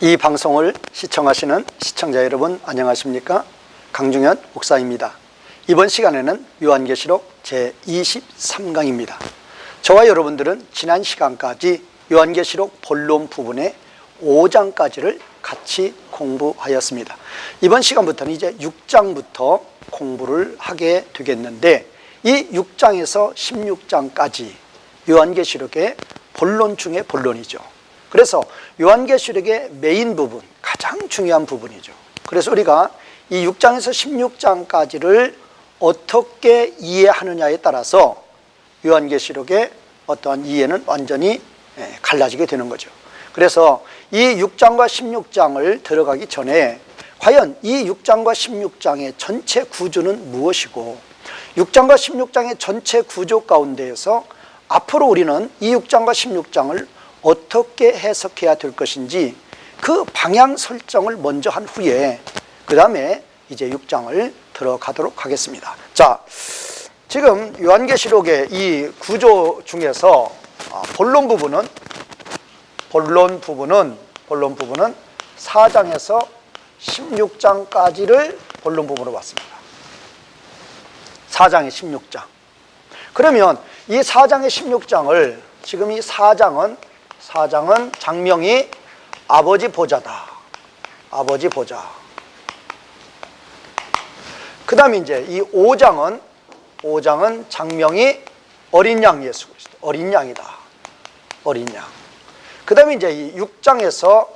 이 방송을 시청하시는 시청자 여러분 안녕하십니까? 강중현 목사입니다. 이번 시간에는 요한계시록 제23강입니다. 저와 여러분들은 지난 시간까지 요한계시록 본론 부분의 5장까지를 같이 공부하였습니다. 이번 시간부터는 이제 6장부터 공부를 하게 되겠는데, 이 6장에서 16장까지 요한계시록의 본론 중의 본론이죠. 그래서 요한계시록의 메인 부분, 가장 중요한 부분이죠. 그래서 우리가 이 6장에서 16장까지를 어떻게 이해하느냐에 따라서 요한계시록의 어떠한 이해는 완전히 갈라지게 되는 거죠. 그래서 이 6장과 16장을 들어가기 전에 과연 이 6장과 16장의 전체 구조는 무엇이고, 6장과 16장의 전체 구조 가운데에서 앞으로 우리는 이 6장과 16장을 어떻게 해석해야 될 것인지 그 방향 설정을 먼저 한 후에 그 다음에 이제 6장을 들어가도록 하겠습니다. 자, 지금 요한계시록의 이 구조 중에서 본론 부분은 4장에서 16장까지를 본론 부분으로 봤습니다. 4장의 16장. 그러면 이 4장의 16장을 지금 이 4장은 장명이 아버지 보좌다. 아버지 보좌. 그 다음에 이제 이 5장은 장명이 어린 양 예수 그리스도. 어린 양이다. 어린 양. 그 다음에 이제 이 6장에서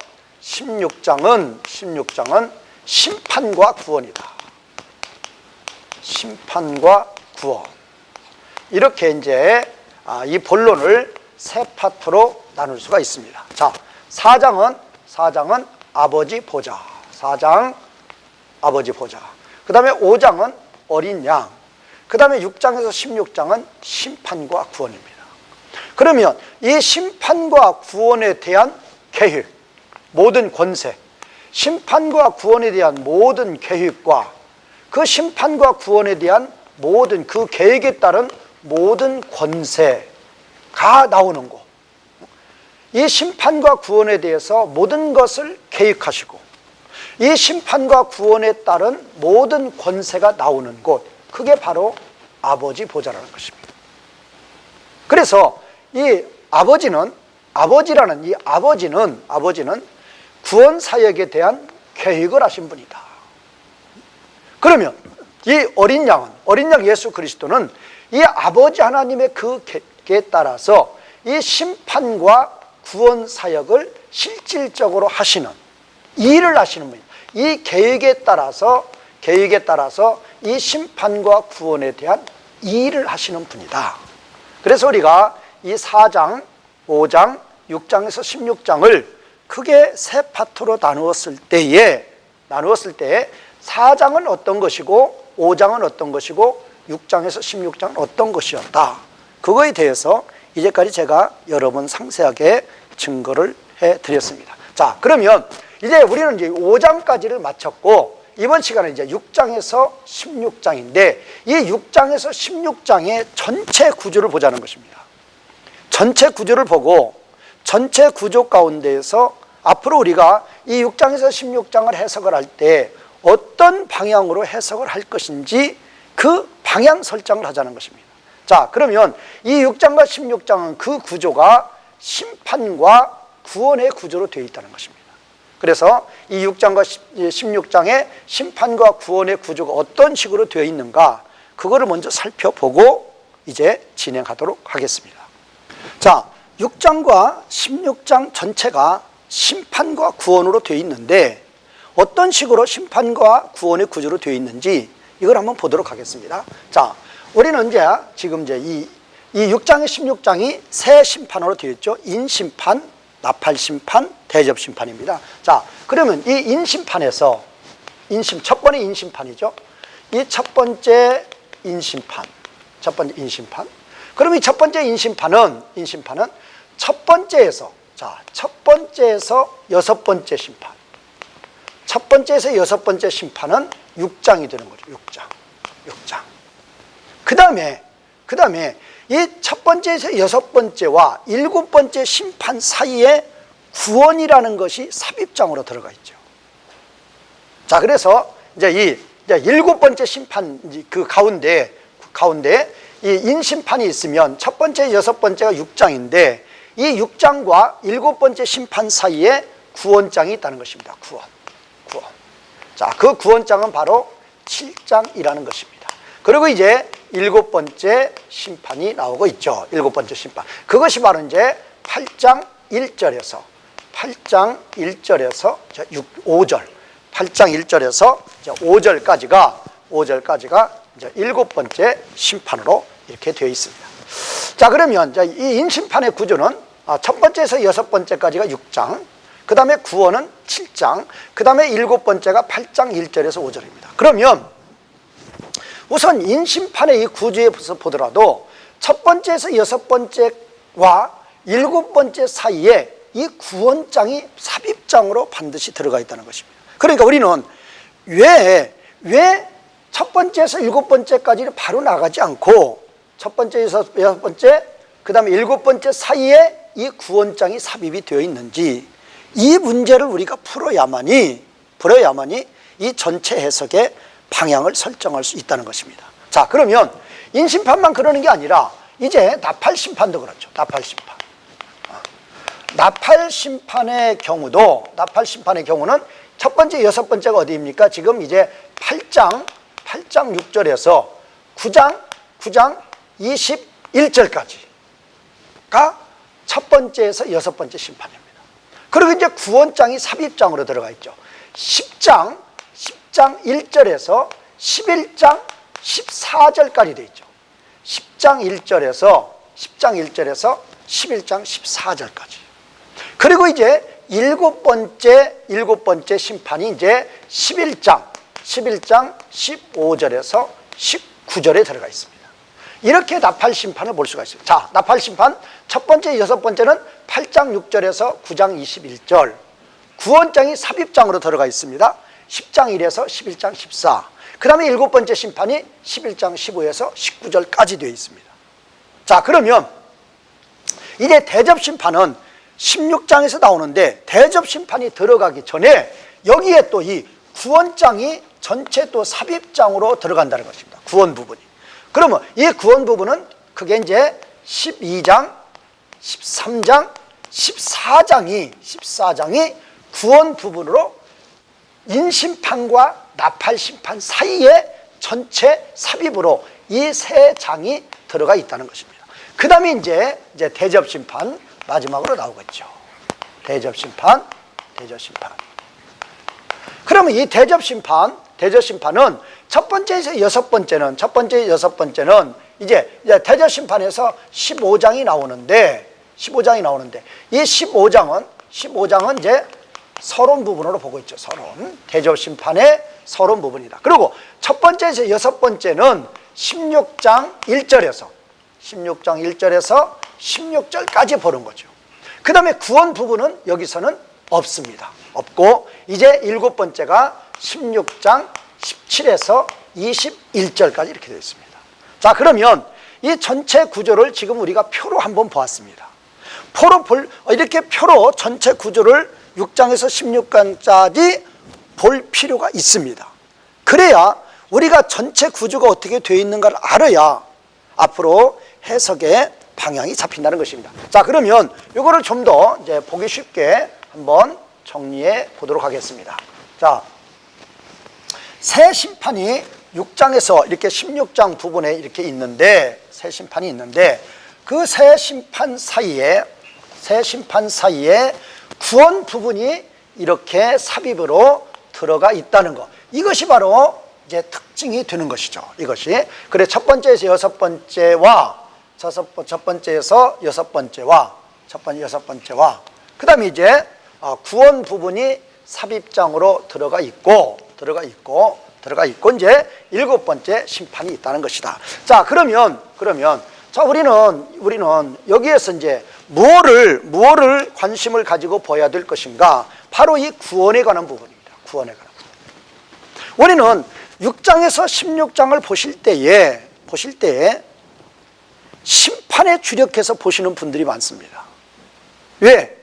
16장은 심판과 구원이다. 심판과 구원. 이렇게 이제 이 본론을 세 파트로 나눌 수가 있습니다. 자, 4장은 아버지 보좌. 4장 아버지 보좌. 그 다음에 5장은 어린 양. 그 다음에 6장에서 16장은 심판과 구원입니다. 그러면 이 심판과 구원에 대한 계획, 모든 권세, 심판과 구원에 대한 모든 계획과 그 심판과 구원에 대한 모든 그 계획에 따른 모든 권세가 나오는 것. 이 심판과 구원에 대해서 모든 것을 계획하시고 이 심판과 구원에 따른 모든 권세가 나오는 곳, 그게 바로 아버지 보좌라는 것입니다. 그래서 이 아버지는 구원 사역에 대한 계획을 하신 분이다. 그러면 이 어린 양 예수 그리스도는 이 아버지 하나님의 그 계획에 따라서 이 심판과 구원 사역을 실질적으로 하시는, 일을 하시는 분입니다. 이 계획에 따라서 이 심판과 구원에 대한 일을 하시는 분이다. 그래서 우리가 이 4장, 5장, 6장에서 16장을 크게 세 파트로 나누었을 때에 4장은 어떤 것이고 5장은 어떤 것이고 6장에서 16장은 어떤 것이었다. 그거에 대해서 이제까지 제가 여러 번 상세하게 증거를 해드렸습니다. 자, 그러면 이제 우리는 이제 5장까지를 마쳤고 이번 시간은 이제 6장에서 16장인데 이 6장에서 16장의 전체 구조를 보자는 것입니다. 전체 구조를 보고 전체 구조 가운데에서 앞으로 우리가 이 6장에서 16장을 해석을 할 때 어떤 방향으로 해석을 할 것인지 그 방향 설정을 하자는 것입니다. 자, 그러면 이 6장과 16장은 그 구조가 심판과 구원의 구조로 되어 있다는 것입니다. 그래서 이 6장과 16장의 심판과 구원의 구조가 어떤 식으로 되어 있는가, 그거를 먼저 살펴보고 이제 진행하도록 하겠습니다. 자, 6장과 16장 전체가 심판과 구원으로 되어 있는데 어떤 식으로 심판과 구원의 구조로 되어 있는지 이걸 한번 보도록 하겠습니다. 자, 우리는 이제 지금 이제 이 6장의 16장이 세 심판으로 되어 있죠. 인심판, 나팔심판, 대접심판입니다. 자, 그러면 이 인심판에서 첫 번째 인심판이죠. 이 첫 번째 인심판. 그럼 이 첫 번째 인심판은 첫 번째에서 여섯 번째 심판. 첫 번째에서 여섯 번째 심판은 6장이 되는 거죠. 6장. 그 다음에 이 첫 번째에서 여섯 번째와 일곱 번째 심판 사이에 구원이라는 것이 삽입장으로 들어가 있죠. 자, 그래서 이제 일곱 번째 심판 그 가운데 이 인심판이 있으면 첫 번째, 여섯 번째가 6장인데 이 6장과 일곱 번째 심판 사이에 구원장이 있다는 것입니다. 구원. 자, 그 구원장은 바로 7장이라는 것입니다. 그리고 이제 일곱 번째 심판이 나오고 있죠. 일곱 번째 심판. 그것이 바로 이제 8장 1절에서 5절. 8장 1절에서 5절까지가 이제 일곱 번째 심판으로 이렇게 되어 있습니다. 자, 그러면 이 인심판의 구조는 첫 번째에서 여섯 번째까지가 6장, 그 다음에 구원은 7장, 그 다음에 일곱 번째가 8장 1절에서 5절입니다. 그러면 우선 인심판의 이 구조에서 보더라도 첫 번째에서 여섯 번째와 일곱 번째 사이에 이 구원장이 삽입장으로 반드시 들어가 있다는 것입니다. 그러니까 우리는 왜 첫 번째에서 일곱 번째까지는 바로 나가지 않고 첫 번째에서 여섯 번째, 그 다음에 일곱 번째 사이에 이 구원장이 삽입이 되어 있는지 이 문제를 우리가 풀어야만이 이 전체 해석의 방향을 설정할 수 있다는 것입니다. 자, 그러면 인심판만 그러는 게 아니라 이제 나팔심판도 그렇죠. 나팔심판의 경우는 첫 번째, 여섯 번째가 어디입니까? 지금 이제 8장 6절에서 9장 21절까지가 첫 번째에서 여섯 번째 심판입니다. 그리고 이제 구원장이 삽입장으로 들어가 있죠. 10장 1절에서 11장 14절까지 되어 있죠. 10장 1절에서 11장 14절까지. 그리고 이제 일곱 번째 심판이 이제 11장 15절에서 19절에 들어가 있습니다. 이렇게 나팔심판을 볼 수가 있습니다. 자, 나팔심판 첫 번째, 여섯 번째는 8장 6절에서 9장 21절, 구원장이 삽입장으로 들어가 있습니다. 10장 1에서 11장 14, 그 다음에 일곱 번째 심판이 11장 15에서 19절까지 되어 있습니다. 자, 그러면 이제 대접심판은 16장에서 나오는데 대접심판이 들어가기 전에 여기에 또 이 구원장이 전체 또 삽입장으로 들어간다는 것입니다. 구원 부분이. 그러면 이 구원 부분은 그게 이제 12장, 13장, 14장이 구원 부분으로 인심판과 나팔심판 사이에 전체 삽입으로 이 세 장이 들어가 있다는 것입니다. 그 다음에 이제 대접심판 마지막으로 나오겠죠. 대접심판. 그러면 이 대접심판은 첫 번째에서 여섯 번째는 이제 대접심판에서 15장이 나오는데 이 15장은 이제 서론 부분으로 보고 있죠. 대접심판의 서론 부분이다. 그리고 첫 번째에서 여섯 번째는 16장 1절에서 16절까지 보는 거죠. 그 다음에 구원 부분은 여기서는 없고 이제 일곱 번째가 16장 17에서 21절까지 이렇게 되어 있습니다. 자, 그러면 이 전체 구조를 지금 우리가 표로 한번 보았습니다. 이렇게 표로 전체 구조를 6장에서 16장까지 볼 필요가 있습니다. 그래야 우리가 전체 구조가 어떻게 되어 있는가를 알아야 앞으로 해석의 방향이 잡힌다는 것입니다. 자, 그러면 이거를 좀 더 이제 보기 쉽게 한번 정리해 보도록 하겠습니다. 자, 새 심판이 6장에서 이렇게 16장 부분에 이렇게 있는데, 새 심판이 있는데, 그 새 심판 사이에 구원 부분이 이렇게 삽입으로 들어가 있다는 것. 이것이 바로 이제 특징이 되는 것이죠. 이것이. 그래, 첫 번째에서 여섯 번째와 그 다음에 이제 구원 부분이 삽입장으로 들어가 있고 이제 일곱 번째 심판이 있다는 것이다. 자, 그러면 자, 우리는 여기에서 이제 무엇을 관심을 가지고 보아야 될 것인가? 바로 이 구원에 관한 부분입니다. 구원에 관한 부분. 우리는 6장에서 16장을 보실 때에 심판에 주력해서 보시는 분들이 많습니다. 왜?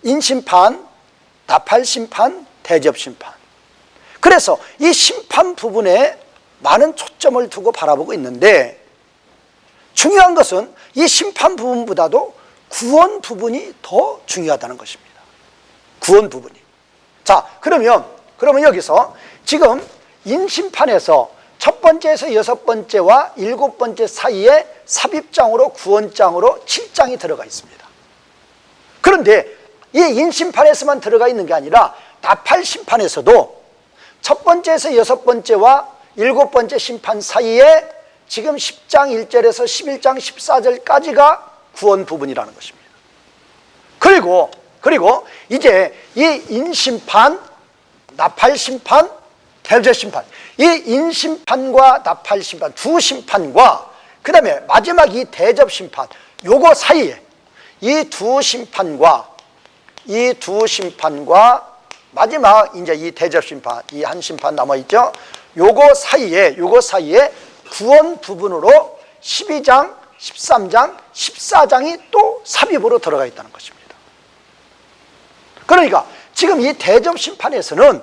인심판, 나팔심판, 대접심판. 그래서 이 심판 부분에 많은 초점을 두고 바라보고 있는데, 중요한 것은 이 심판 부분보다도 구원 부분이 더 중요하다는 것입니다. 구원 부분이. 자, 그러면 여기서 지금 인심판에서 첫 번째에서 여섯 번째와 일곱 번째 사이에 삽입장으로 구원장으로 7장이 들어가 있습니다. 그런데 이 인심판에서만 들어가 있는 게 아니라 나팔심판에서도 첫 번째에서 여섯 번째와 일곱 번째 심판 사이에 지금 10장 1절에서 11장 14절까지가 구원 부분이라는 것입니다. 그리고 이제 이 인심판, 나팔심판, 대접심판, 이 인심판과 나팔심판 두 심판과 그 다음에 마지막 이 대접심판, 요거 사이에 이 두 심판과 마지막 이제 이 대접심판, 이 한 심판 남아있죠? 요거 사이에 구원 부분으로 12장, 13장, 14장이 또 삽입으로 들어가 있다는 것입니다. 그러니까 지금 이 대접심판에서는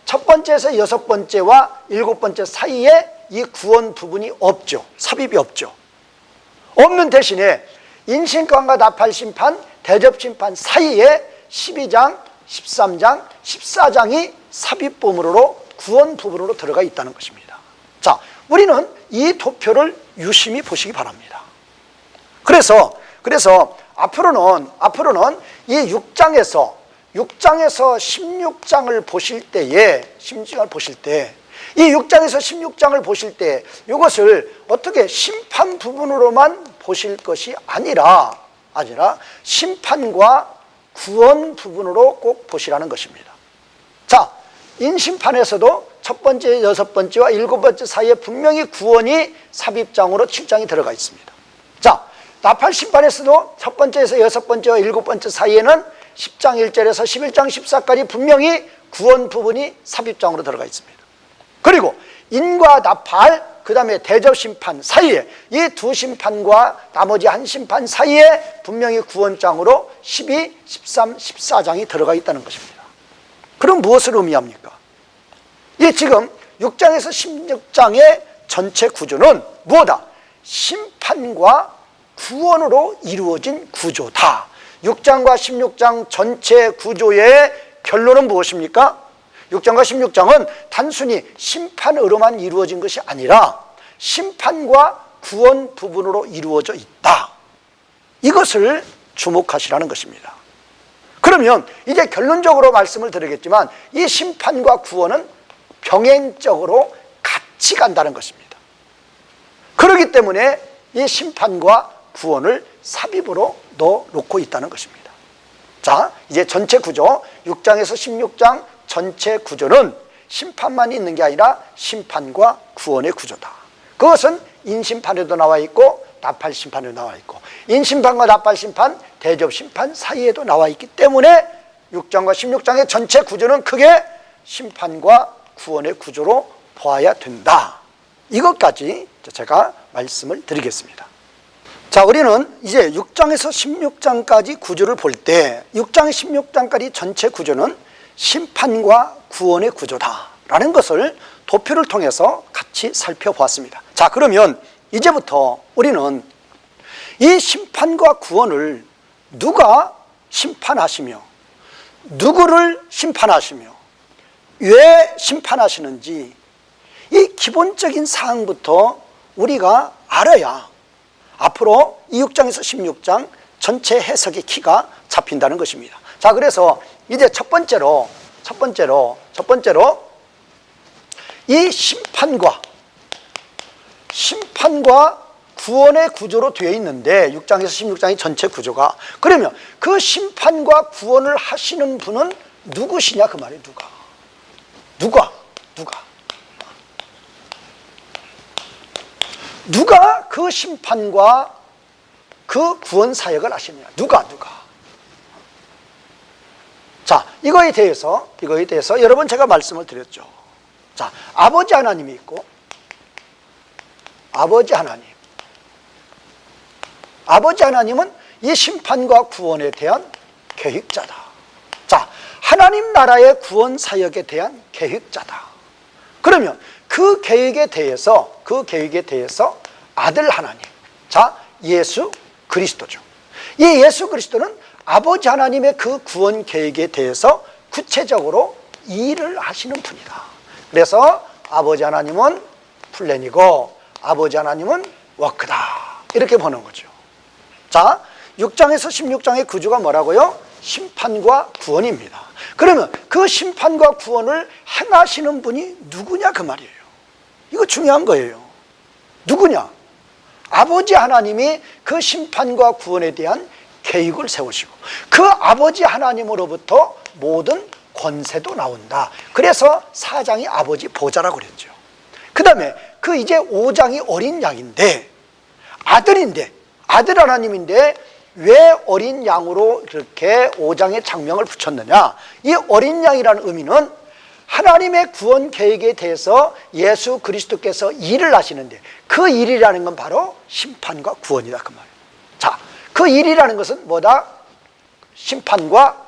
첫 번째에서 여섯 번째와 일곱 번째 사이에 이 구원 부분이 없죠. 삽입이 없죠. 없는 대신에 인심판과 나팔심판, 대접심판 사이에 12장, 13장, 14장이 삽입 부분으로 구원 부분으로 들어가 있다는 것입니다. 자, 우리는 이 도표를 유심히 보시기 바랍니다. 그래서 앞으로는 이 6장에서 16장을 보실 때에, 이 6장에서 16장을 보실 때 이것을 어떻게 심판 부분으로만 보실 것이 아니라 심판과 구원 부분으로 꼭 보시라는 것입니다. 자, 인심판에서도 첫 번째, 여섯 번째와 일곱 번째 사이에 분명히 구원이 삽입장으로 7장이 들어가 있습니다. 자, 나팔심판에서도 첫 번째에서 여섯 번째와 일곱 번째 사이에는 10장 1절에서 11장 14까지 분명히 구원 부분이 삽입장으로 들어가 있습니다. 그리고 인과 나팔, 그 다음에 대접심판 사이에 이 두 심판과 나머지 한 심판 사이에 분명히 구원장으로 12, 13, 14장이 들어가 있다는 것입니다. 그럼 무엇을 의미합니까? 이 지금 6장에서 16장의 전체 구조는 무엇이다? 심판과 구원으로 이루어진 구조다. 6장과 16장 전체 구조의 결론은 무엇입니까? 6장과 16장은 단순히 심판으로만 이루어진 것이 아니라 심판과 구원 부분으로 이루어져 있다. 이것을 주목하시라는 것입니다. 그러면 이제 결론적으로 말씀을 드리겠지만 이 심판과 구원은 병행적으로 같이 간다는 것입니다. 그렇기 때문에 이 심판과 구원을 삽입으로 넣어놓고 있다는 것입니다. 자, 이제 전체 구조 6장에서 16장 전체 구조는 심판만 있는 게 아니라 심판과 구원의 구조다. 그것은 인심판에도 나와 있고 나팔심판에도 나와 있고 인심판과 나팔심판, 대접심판 사이에도 나와 있기 때문에 6장과 16장의 전체 구조는 크게 심판과 구원의 구조로 보아야 된다. 이것까지 제가 말씀을 드리겠습니다. 자, 우리는 이제 6장에서 16장까지 구조를 볼 때 6장 16장까지 전체 구조는 심판과 구원의 구조다라는 것을 도표를 통해서 같이 살펴보았습니다. 자, 그러면 이제부터 우리는 이 심판과 구원을 누가 심판하시며 누구를 심판하시며 왜 심판하시는지 이 기본적인 사항부터 우리가 알아야 앞으로 이 6장에서 16장 전체 해석의 키가 잡힌다는 것입니다. 자, 그래서 이제 첫 번째로 이 심판과 구원의 구조로 되어 있는데 6장에서 16장의 전체 구조가, 그러면 그 심판과 구원을 하시는 분은 누구시냐 그 말이에요. 누가 그 심판과 그 구원 사역을 하시느냐? 누가? 자, 이거에 대해서 여러 번 제가 말씀을 드렸죠. 자, 아버지 하나님이 있고 아버지 하나님은 이 심판과 구원에 대한 계획자다. 자, 하나님 나라의 구원 사역에 대한 계획자다. 그러면 그 계획에 대해서 아들 하나님, 자, 예수 그리스도죠. 이 예수 그리스도는 아버지 하나님의 그 구원 계획에 대해서 구체적으로 일을 하시는 분이다. 그래서 아버지 하나님은 플랜이고 아버지 하나님은 워크다. 이렇게 보는 거죠. 자, 6장에서 16장의 구조가 뭐라고요? 심판과 구원입니다. 그러면 그 심판과 구원을 행하시는 분이 누구냐 그 말이에요. 이거 중요한 거예요. 누구냐? 아버지 하나님이 그 심판과 구원에 대한 계획을 세우시고 그 아버지 하나님으로부터 모든 권세도 나온다. 그래서 4장이 아버지 보좌라고 그랬죠. 그 다음에 그 이제 5장이 어린 양인데 아들인데 아들 하나님인데 왜 어린 양으로 이렇게 5장에 장명을 붙였느냐? 이 어린 양이라는 의미는 하나님의 구원 계획에 대해서 예수 그리스도께서 일을 하시는데 그 일이라는 건 바로 심판과 구원이다 그 말이에요. 자, 그 일이라는 것은 뭐다? 심판과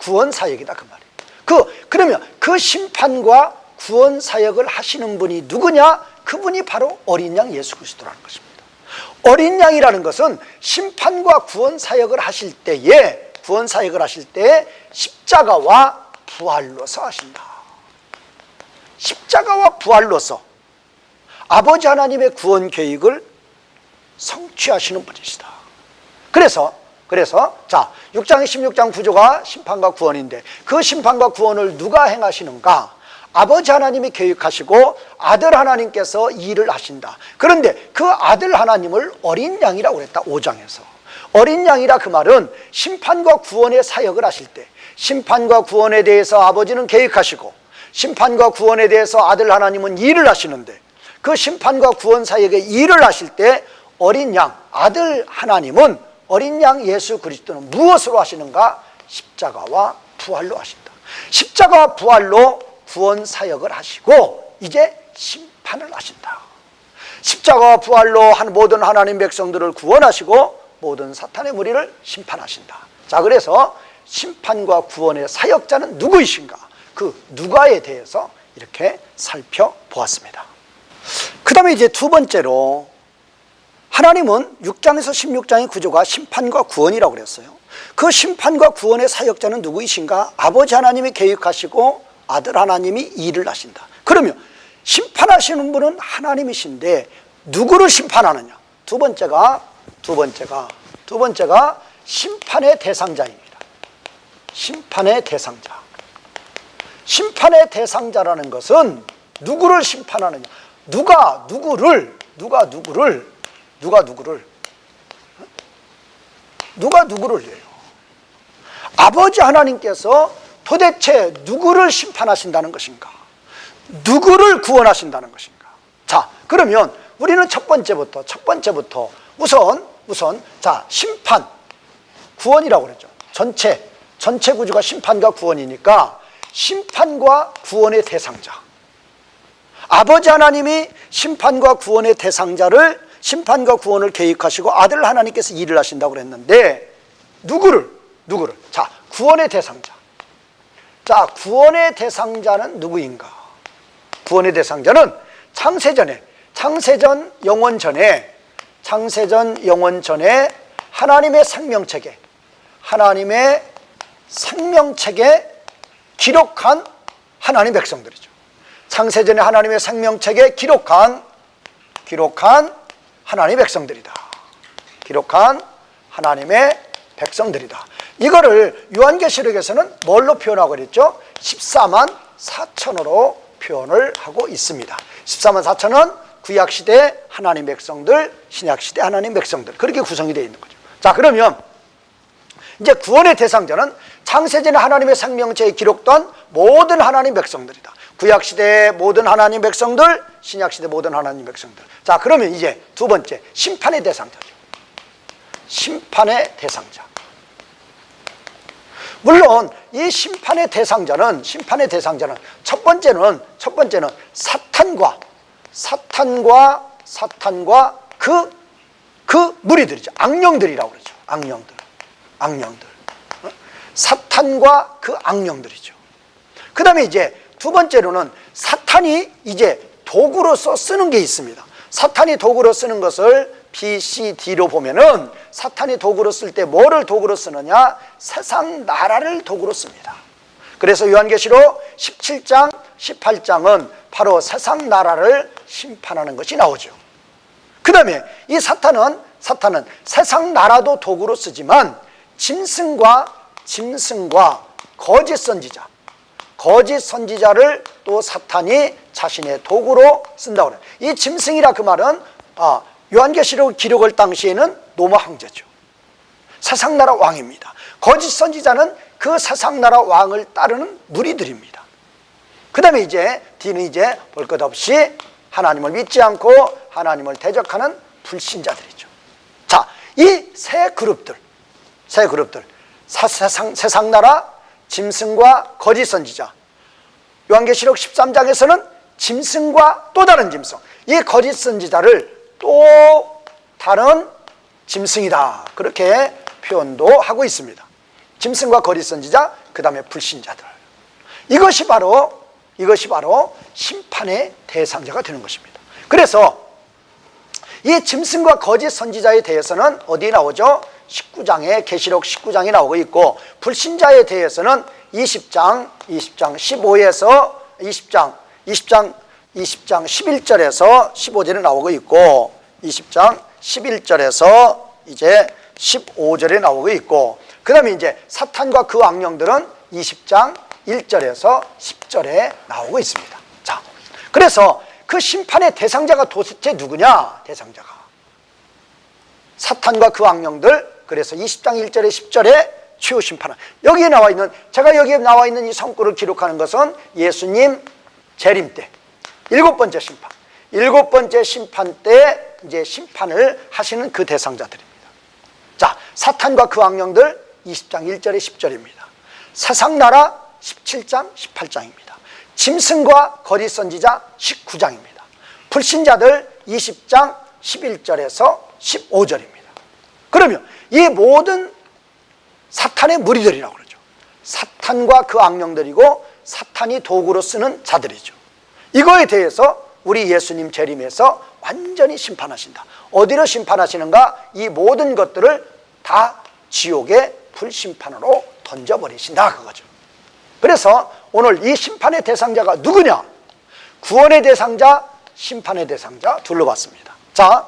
구원 사역이다 그 말이에요. 그러면 그 심판과 구원 사역을 하시는 분이 누구냐? 그분이 바로 어린 양 예수 그리스도라는 것입니다. 어린 양이라는 것은 심판과 구원 사역을 하실 때에 십자가와 부활로서 하신다. 십자가와 부활로서 아버지 하나님의 구원 계획을 성취하시는 분이시다. 그래서 자, 6장 16장 구조가 심판과 구원인데 그 심판과 구원을 누가 행하시는가? 아버지 하나님이 계획하시고 아들 하나님께서 일을 하신다. 그런데 그 아들 하나님을 어린 양이라고 그랬다. 5장에서 어린 양이라 그 말은 심판과 구원의 사역을 하실 때 심판과 구원에 대해서 아버지는 계획하시고 심판과 구원에 대해서 아들 하나님은 일을 하시는데 그 심판과 구원 사역에 일을 하실 때 어린 양 아들 하나님은 어린 양 예수 그리스도는 무엇으로 하시는가? 십자가와 부활로 하신다. 십자가와 부활로 구원 사역을 하시고 이제 심판을 하신다. 십자가와 부활로 모든 하나님 백성들을 구원하시고 모든 사탄의 무리를 심판하신다. 자, 그래서 심판과 구원의 사역자는 누구이신가? 그 누가에 대해서 이렇게 살펴보았습니다. 그 다음에 이제 두 번째로 하나님은 6장에서 16장의 구조가 심판과 구원이라고 그랬어요. 그 심판과 구원의 사역자는 누구이신가? 아버지 하나님이 계획하시고 아들 하나님이 일을 하신다. 그러면 심판하시는 분은 하나님이신데 누구를 심판하느냐? 두 번째가 심판의 대상자입니다. 심판의 대상자. 심판의 대상자라는 것은 누구를 심판하느냐? 누가 누구를 해요? 아버지 하나님께서 도대체 누구를 심판하신다는 것인가? 누구를 구원하신다는 것인가? 자, 그러면 우리는 첫 번째부터 우선 자, 심판, 구원이라고 그랬죠. 전체 구조가 심판과 구원이니까 심판과 구원의 대상자. 아버지 하나님이 심판과 구원의 대상자를 심판과 구원을 계획하시고 아들 하나님께서 일을 하신다고 그랬는데 누구를? 자, 구원의 대상자. 자, 구원의 대상자는 누구인가? 구원의 대상자는 창세전 영원 전에 하나님의 생명책에 기록한 하나님 백성들이죠. 창세전에 하나님의 생명책에 기록한 하나님 백성들이다. 기록한 하나님의 백성들이다. 이거를 요한계시록에서는 뭘로 표현하고 그랬죠? 14만 4천으로 표현을 하고 있습니다. 14만 4천은 구약시대 하나님 백성들, 신약시대 하나님 백성들, 그렇게 구성이 되어 있는 거죠. 자, 그러면 이제 구원의 대상자는 창세전에 하나님의 생명체에 기록된 모든 하나님 백성들이다. 구약시대의 모든 하나님 백성들, 신약시대 모든 하나님 백성들. 자, 그러면 이제 두 번째, 심판의 대상자죠. 심판의 대상자. 물론 이 심판의 대상자는 첫 번째는 사탄과 그 무리들이죠. 악령들이라고 그러죠. 악령들. 사탄과 그 악령들이죠. 그 다음에 이제 두 번째로는 사탄이 이제 도구로서 쓰는 게 있습니다. 사탄이 도구로 쓰는 것을 B, C, D로 보면은 사탄이 도구로 쓸 때 뭐를 도구로 쓰느냐? 세상 나라를 도구로 씁니다. 그래서 요한계시록 17장, 18장은 바로 세상 나라를 심판하는 것이 나오죠. 그 다음에 이 사탄은 세상 나라도 도구로 쓰지만 짐승과 거짓 선지자를 또 사탄이 자신의 도구로 쓴다고 그래요. 이 짐승이라 그 말은 요한계시록 기록할 당시에는 로마 황제죠. 세상 나라 왕입니다. 거짓 선지자는 그 세상 나라 왕을 따르는 무리들입니다. 그 다음에 이제 D는 이제 볼 것 없이 하나님을 믿지 않고 하나님을 대적하는 불신자들이죠. 자, 이 세 그룹들 세상 나라, 짐승과 거짓 선지자. 요한계시록 13장에서는 짐승과 또 다른 짐승, 이 거짓 선지자를 또 다른 짐승이다, 그렇게 표현도 하고 있습니다. 짐승과 거짓 선지자, 그 다음에 불신자들. 이것이 바로 심판의 대상자가 되는 것입니다. 그래서 이 짐승과 거짓 선지자에 대해서는 어디에 나오죠? 19장에 계시록 19장이 나오고 있고, 불신자에 대해서는 20장 15에서 20장 11절에서 15절에 나오고 있고, 20장 11절에서 이제 15절에 나오고 있고, 그 다음에 이제 사탄과 그 악령들은 20장 1절에서 10절에 나오고 있습니다. 자, 그래서 그 심판의 대상자가 도대체 누구냐? 대상자가 사탄과 그 악령들. 그래서 20장 1절에 10절에 최후 심판은, 여기에 나와 있는, 제가 여기에 나와 있는 이 성구를 기록하는 것은 예수님 재림 때 일곱 번째 심판 때 이제 심판을 하시는 그 대상자들입니다. 자, 사탄과 그 악령들 20장 1절에 10절입니다. 세상 나라 17장 18장입니다. 짐승과 거짓 선지자 19장입니다. 불신자들 20장 11절에서 15절입니다. 그러면 이 모든 사탄의 무리들이라고 그러죠. 사탄과 그 악령들이고 사탄이 도구로 쓰는 자들이죠. 이거에 대해서 우리 예수님 재림에서 완전히 심판하신다. 어디로 심판하시는가? 이 모든 것들을 다 지옥의 불심판으로 던져버리신다, 그거죠. 그래서 오늘 이 심판의 대상자가 누구냐? 구원의 대상자, 심판의 대상자 둘로 봤습니다. 자,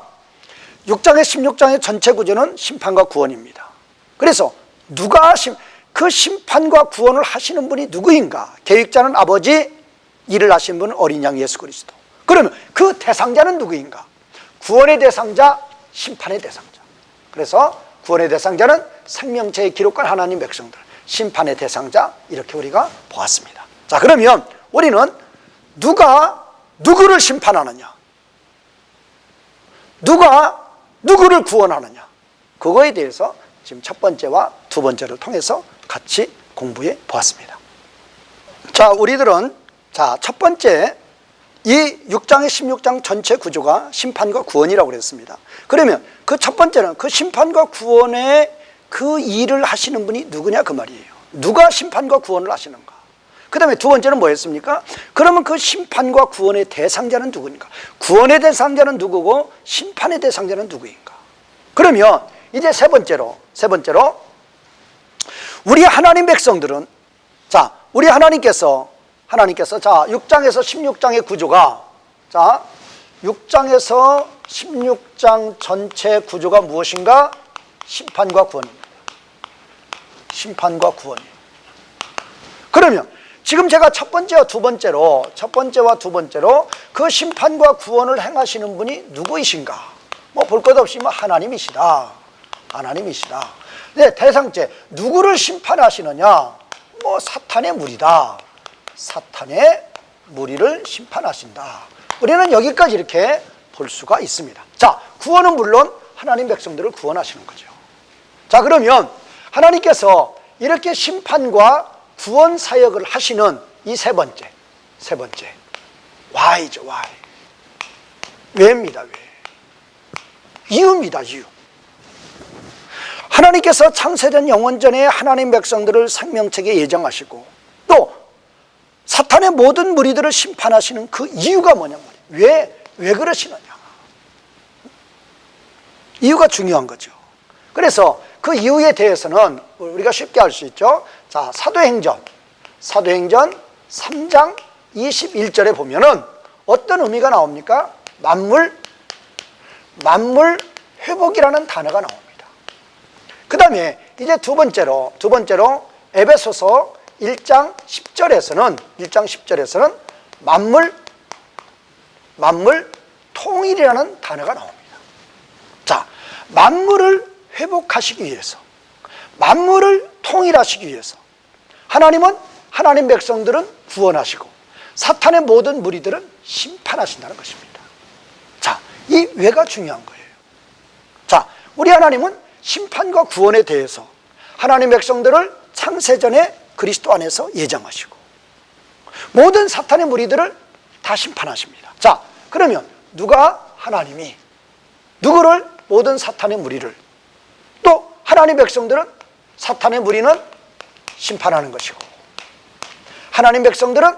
6장에 16장의 전체 구조는 심판과 구원입니다. 그래서 그 심판과 구원을 하시는 분이 누구인가? 계획자는 아버지, 일을 하신 분은 어린 양 예수 그리스도. 그러면 그 대상자는 누구인가? 구원의 대상자, 심판의 대상자. 그래서 구원의 대상자는 생명체에 기록한 하나님 백성들, 심판의 대상자, 이렇게 우리가 보았습니다. 자, 그러면 우리는 누가 누구를 심판하느냐, 누가 누구를 구원하느냐, 그거에 대해서 지금 첫 번째와 두 번째를 통해서 같이 공부해 보았습니다. 자, 우리들은 첫 번째 이 6장의 16장 전체 구조가 심판과 구원이라고 그랬습니다. 그러면 그 첫 번째는 그 심판과 구원의 그 일을 하시는 분이 누구냐, 그 말이에요. 누가 심판과 구원을 하시는가? 그 다음에 두 번째는 뭐였습니까? 그러면 그 심판과 구원의 대상자는 누구인가? 구원의 대상자는 누구고 심판의 대상자는 누구인가? 그러면 이제 세 번째로 우리 하나님 백성들은, 자, 우리 하나님께서 6장에서 16장의 구조가, 6장에서 16장 전체 구조가 무엇인가? 심판과 구원입니다. 심판과 구원이에요. 그러면 지금 제가 첫 번째와 두 번째로 그 심판과 구원을 행하시는 분이 누구이신가? 뭐 볼 것 없이 하나님이시다. 네, 대상체 누구를 심판하시느냐? 뭐 사탄의 무리다. 사탄의 무리를 심판하신다. 우리는 여기까지 이렇게 볼 수가 있습니다. 자, 구원은 물론 하나님 백성들을 구원하시는 거죠. 자, 그러면 하나님께서 이렇게 심판과 구원 사역을 하시는 이 세 번째 Why죠, why. 왜입니다, 왜. 이유입니다, 이유. 하나님께서 창세전 영원전에 하나님 백성들을 생명책에 예정하시고 또 사탄의 모든 무리들을 심판하시는 그 이유가 뭐냐 말이에요. 왜 그러시느냐. 이유가 중요한 거죠. 그래서 그 이유에 대해서는 우리가 쉽게 알 수 있죠. 자, 사도행전 3장 21절에 보면은 어떤 의미가 나옵니까? 만물 회복이라는 단어가 나옵니다. 그 다음에 이제 두 번째로 에베소서 1장 10절에서는 만물 통일이라는 단어가 나옵니다. 자, 만물을 회복하시기 위해서, 만물을 통일하시기 위해서 하나님은 하나님 백성들은 구원하시고 사탄의 모든 무리들은 심판하신다는 것입니다. 자, 이 왜가 중요한 거예요. 자, 우리 하나님은 심판과 구원에 대해서 하나님 백성들을 창세전에 그리스도 안에서 예정하시고 모든 사탄의 무리들을 다 심판하십니다. 자, 그러면 하나님이 누구를? 모든 사탄의 무리를, 또 하나님 백성들은 사탄의 무리는 심판하는 것이고 하나님 백성들은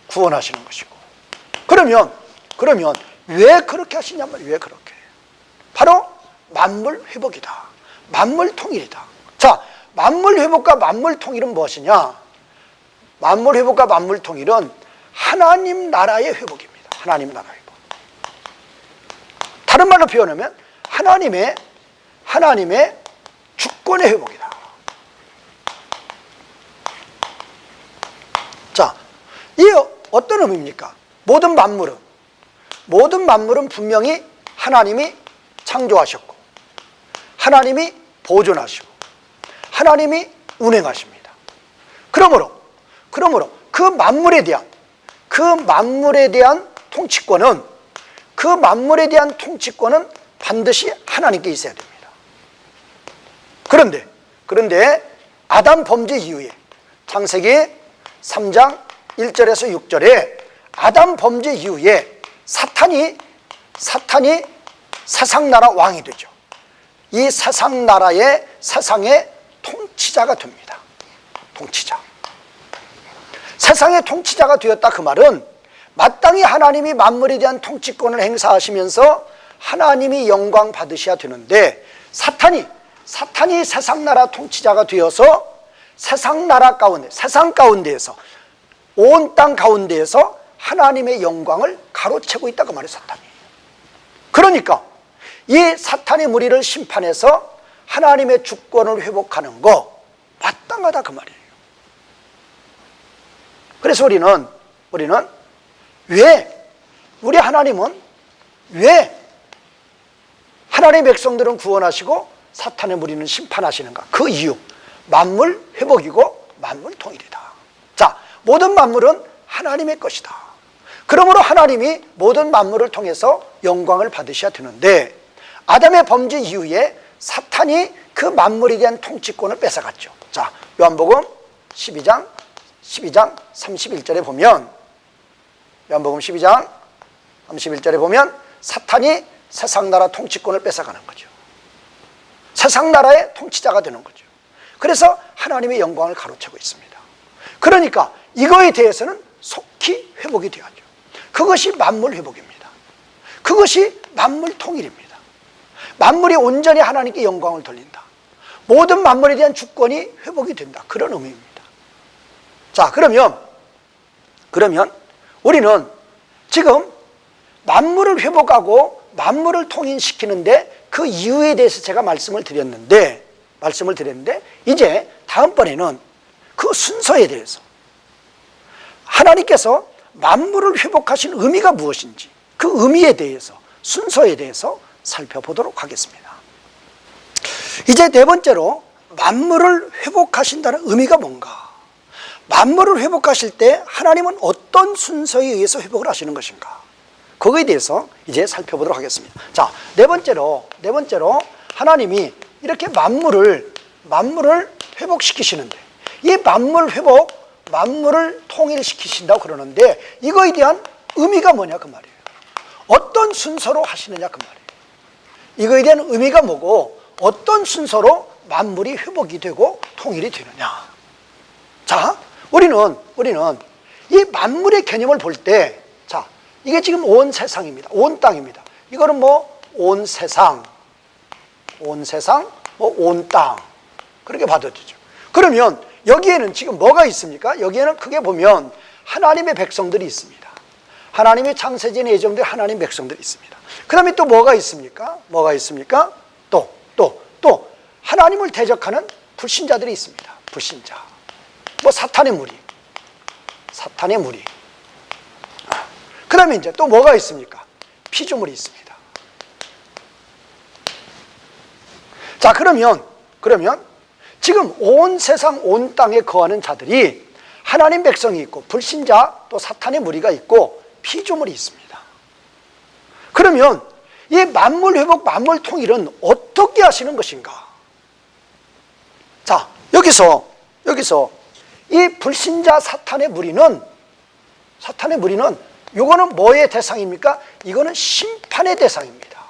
구원하시는 것이고. 그러면 왜 그렇게 하시냐 말이에요. 왜 그렇게? 바로 만물 회복이다. 만물 통일이다. 자, 만물 회복과 만물 통일은 무엇이냐? 만물 회복과 만물 통일은 하나님 나라의 회복입니다. 하나님 나라의 회복. 다른 말로 표현하면 하나님의 주권의 회복이다. 자, 이게 어떤 의미입니까? 모든 만물은 분명히 하나님이 창조하셨고 하나님이 보존하시고 하나님이 운행하십니다. 그러므로 그 만물에 대한 통치권은 반드시 하나님께 있어야 됩니다. 그런데 아담 범죄 이후에 창세기 3장 1절에서 6절에 아담 범죄 이후에 사탄이 세상나라 왕이 되죠. 이 세상의 통치자가 됩니다. 통치자. 세상의 통치자가 되었다 그 말은 마땅히 하나님이 만물에 대한 통치권을 행사하시면서 하나님이 영광 받으셔야 되는데 사탄이 세상나라 통치자가 되어서 세상 가운데에서 온 땅 가운데에서 하나님의 영광을 가로채고 있다 그 말이에요. 사탄이. 그러니까 이 사탄의 무리를 심판해서 하나님의 주권을 회복하는 거 마땅하다 그 말이에요. 그래서 우리는 우리 하나님은 왜 하나님의 백성들은 구원하시고 사탄의 무리는 심판하시는가? 그 이유, 만물 회복이고 만물 통일이다. 자, 모든 만물은 하나님의 것이다. 그러므로 하나님이 모든 만물을 통해서 영광을 받으셔야 되는데 아담의 범죄 이후에 사탄이 그 만물에 대한 통치권을 뺏어갔죠. 자, 요한복음 12장 31절에 보면 사탄이 세상나라 통치권을 뺏어가는 거죠. 세상나라의 통치자가 되는 거죠. 그래서 하나님의 영광을 가로채고 있습니다. 그러니까 이거에 대해서는 속히 회복이 되어야죠. 그것이 만물 회복입니다. 그것이 만물 통일입니다. 만물이 온전히 하나님께 영광을 돌린다. 모든 만물에 대한 주권이 회복이 된다. 그런 의미입니다. 자, 그러면 우리는 지금 만물을 회복하고 만물을 통일시키는데 그 이유에 대해서 제가 말씀을 드렸는데 이제 다음번에는 그 순서에 대해서 하나님께서 만물을 회복하신 의미가 무엇인지 그 의미에 대해서 순서에 대해서 살펴보도록 하겠습니다. 이제 네 번째로 만물을 회복하신다는 의미가 뭔가? 만물을 회복하실 때 하나님은 어떤 순서에 의해서 회복을 하시는 것인가? 그거에 대해서 이제 살펴보도록 하겠습니다. 자, 네 번째로 하나님이 이렇게 만물을 회복시키시는데 이 만물을 통일시키신다고 그러는데 이거에 대한 의미가 뭐냐 그 말이에요. 어떤 순서로 하시느냐 그 말이에요. 이거에 대한 의미가 뭐고 어떤 순서로 만물이 회복이 되고 통일이 되느냐. 자, 우리는 이 만물의 개념을 볼 때, 자, 이게 지금 온 세상입니다. 온 땅입니다. 이거는 뭐 온 세상, 뭐 온 땅, 그렇게 봐도 되죠. 그러면 여기에는 지금 뭐가 있습니까? 여기에는 크게 보면 하나님의 백성들이 있습니다. 하나님의 창세전에 예정된 하나님 백성들이 있습니다. 그 다음에 또 뭐가 있습니까? 또 하나님을 대적하는 불신자들이 있습니다. 불신자. 뭐 사탄의 무리. 그 다음에 이제 또 뭐가 있습니까? 피조물이 있습니다. 자, 그러면 지금 온 세상 온 땅에 거하는 자들이 하나님 백성이 있고 불신자 또 사탄의 무리가 있고 피조물이 있습니다. 그러면 이 만물 회복, 만물 통일은 어떻게 하시는 것인가? 자, 여기서 이 불신자 사탄의 무리는 이거는 뭐의 대상입니까? 이거는 심판의 대상입니다.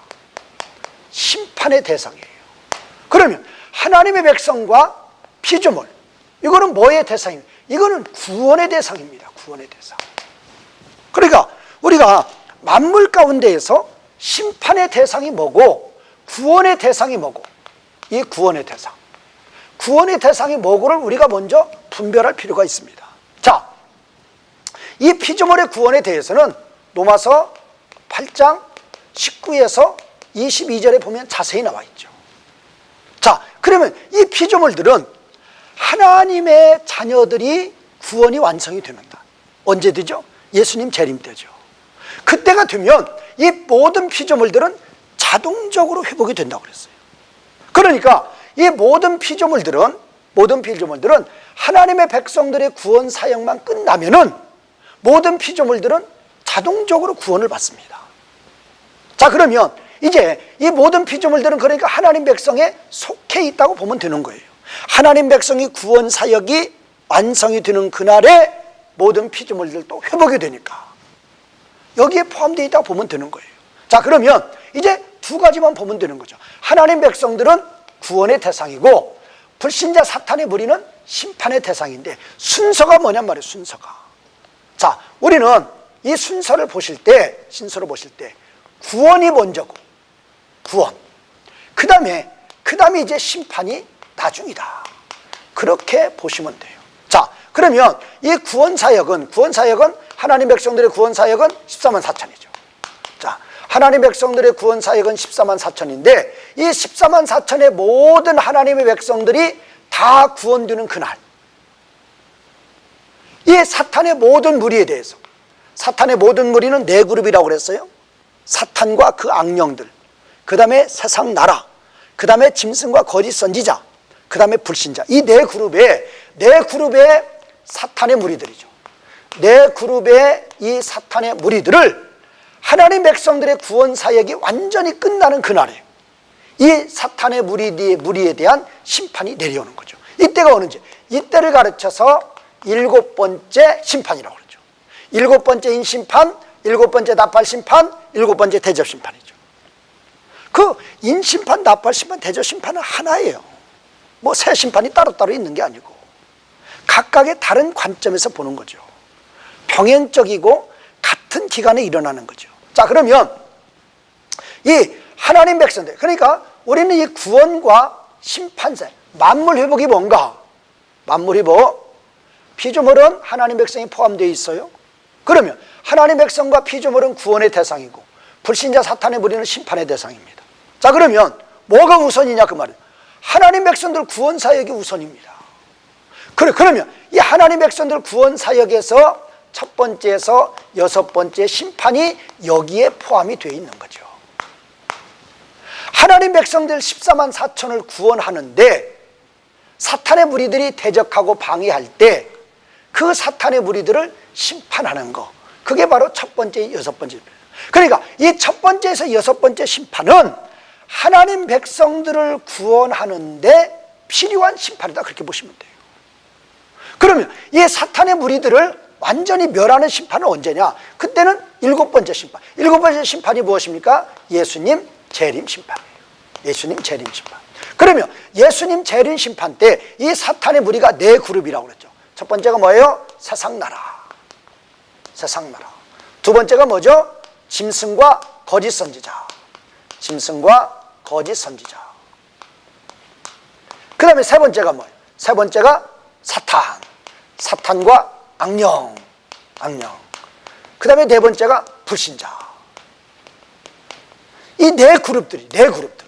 심판의 대상이에요. 그러면 하나님의 백성과 피조물, 이거는 뭐의 대상입니까? 이거는 구원의 대상입니다. 구원의 대상. 그러니까 우리가 만물 가운데에서 심판의 대상이 뭐고 구원의 대상이 뭐고, 이 구원의 대상이 뭐고를 우리가 먼저 분별할 필요가 있습니다. 자, 이 피조물의 구원에 대해서는 로마서 8장 19에서 22절에 보면 자세히 나와 있죠. 자, 그러면 이 피조물들은 하나님의 자녀들이 구원이 완성이 됩니다. 언제 되죠? 예수님 재림 때죠. 그때가 되면 이 모든 피조물들은 자동적으로 회복이 된다고 그랬어요. 그러니까 이 모든 피조물들은 하나님의 백성들의 구원 사역만 끝나면은 모든 피조물들은 자동적으로 구원을 받습니다. 자, 그러면 이제 이 모든 피조물들은 그러니까 하나님 백성에 속해 있다고 보면 되는 거예요. 하나님 백성이 구원 사역이 완성이 되는 그날에 모든 피조물들도 회복이 되니까 여기에 포함되어 있다고 보면 되는 거예요. 자, 그러면 이제 두 가지만 보면 되는 거죠. 하나님 백성들은 구원의 대상이고 불신자 사탄의 무리는 심판의 대상인데 순서가 뭐냔 말이에요. 순서가. 자, 우리는 이 순서를 보실 때 구원이 먼저고, 구원. 그 다음에 이제 심판이 나중이다. 그렇게 보시면 돼요. 자, 그러면 이 구원 사역은 하나님 백성들의 구원 사역은 14만 4천이죠. 자, 하나님 백성들의 구원 사역은 14만 4천인데 이 14만 4천의 모든 하나님의 백성들이 다 구원되는 그날, 이 사탄의 모든 무리에 대해서, 사탄의 모든 무리는 네 그룹이라고 그랬어요. 사탄과 그 악령들, 그 다음에 세상 나라, 그 다음에 짐승과 거짓 선지자, 그 다음에 불신자. 이 네 그룹의 사탄의 무리들이죠. 네 그룹의 이 사탄의 무리들을 하나님 백성들의 구원 사역이 완전히 끝나는 그날에 이 사탄의 무리에 대한 심판이 내려오는 거죠. 이때가 오는지, 이때를 가르쳐서 일곱 번째 심판이라고 그러죠. 일곱 번째 인심판, 일곱 번째 나팔심판, 일곱 번째 대접심판이죠. 그 인심판, 나팔심판, 대접심판은 하나예요. 뭐 세 심판이 따로따로 있는 게 아니고 각각의 다른 관점에서 보는 거죠. 병행적이고 같은 기간에 일어나는 거죠. 자, 그러면 이 하나님 백성들, 그러니까 우리는 이 구원과 심판세, 만물 회복이 뭔가? 만물 회복, 피조물은 하나님 백성이 포함되어 있어요. 그러면 하나님 백성과 피조물은 구원의 대상이고 불신자 사탄의 무리는 심판의 대상입니다. 자, 그러면 뭐가 우선이냐 그 말이에요. 하나님 백성들 구원 사역이 우선입니다. 그러면 이 하나님 백성들 구원 사역에서 첫 번째에서 여섯 번째 심판이 여기에 포함이 되어 있는 거죠. 하나님 백성들 14만 4천을 구원하는데 사탄의 무리들이 대적하고 방해할 때 그 사탄의 무리들을 심판하는 거, 그게 바로 첫 번째, 여섯 번째. 그러니까 이 첫 번째에서 여섯 번째 심판은 하나님 백성들을 구원하는데 필요한 심판이다, 그렇게 보시면 돼요. 그러면 이 사탄의 무리들을 완전히 멸하는 심판은 언제냐? 그때는 일곱 번째 심판. 일곱 번째 심판이 무엇입니까? 예수님 재림 심판이에요. 예수님 재림 심판. 그러면 예수님 재림 심판 때 이 사탄의 무리가 네 그룹이라고 그랬죠. 첫 번째가 뭐예요? 세상나라. 세상나라. 두 번째가 뭐죠? 짐승과 거짓 선지자. 짐승과 거짓 선지자. 그 다음에 세 번째가 뭐예요? 세 번째가 사탄. 사탄과 악령. 악령. 그 다음에 네 번째가 불신자. 이 네 그룹들이, 네 그룹들.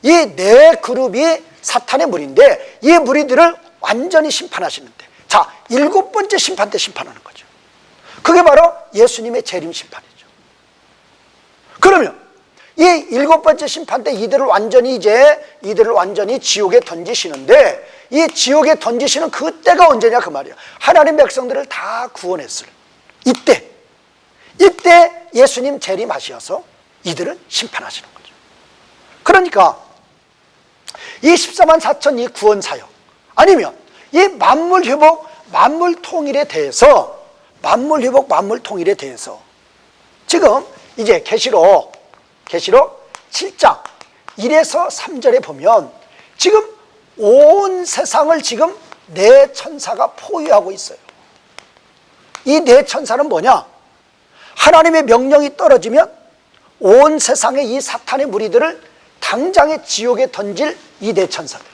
이 네 그룹이 사탄의 무리인데 이 무리들을 완전히 심판하시는데, 자, 일곱 번째 심판 때 심판하는 거죠. 그게 바로 예수님의 재림 심판이죠. 그러면 이 일곱 번째 심판 때 이들을 완전히 지옥에 던지시는데, 이 지옥에 던지시는 그때가 언제냐 그 말이에요. 하나님 백성들을 다 구원했을 이때 예수님 재림하셔서 이들을 심판하시는 거죠. 그러니까 이 14만 4천 이 구원 사역, 아니면 이 만물 회복, 만물 통일에 대해서, 만물 회복, 만물 통일에 대해서 지금 이제 계시록 7장 1에서 3절에 보면 지금 온 세상을 지금 네 천사가 포위하고 있어요. 이 네 천사는 뭐냐? 하나님의 명령이 떨어지면 온 세상의 이 사탄의 무리들을 당장에 지옥에 던질 이 네 천사들.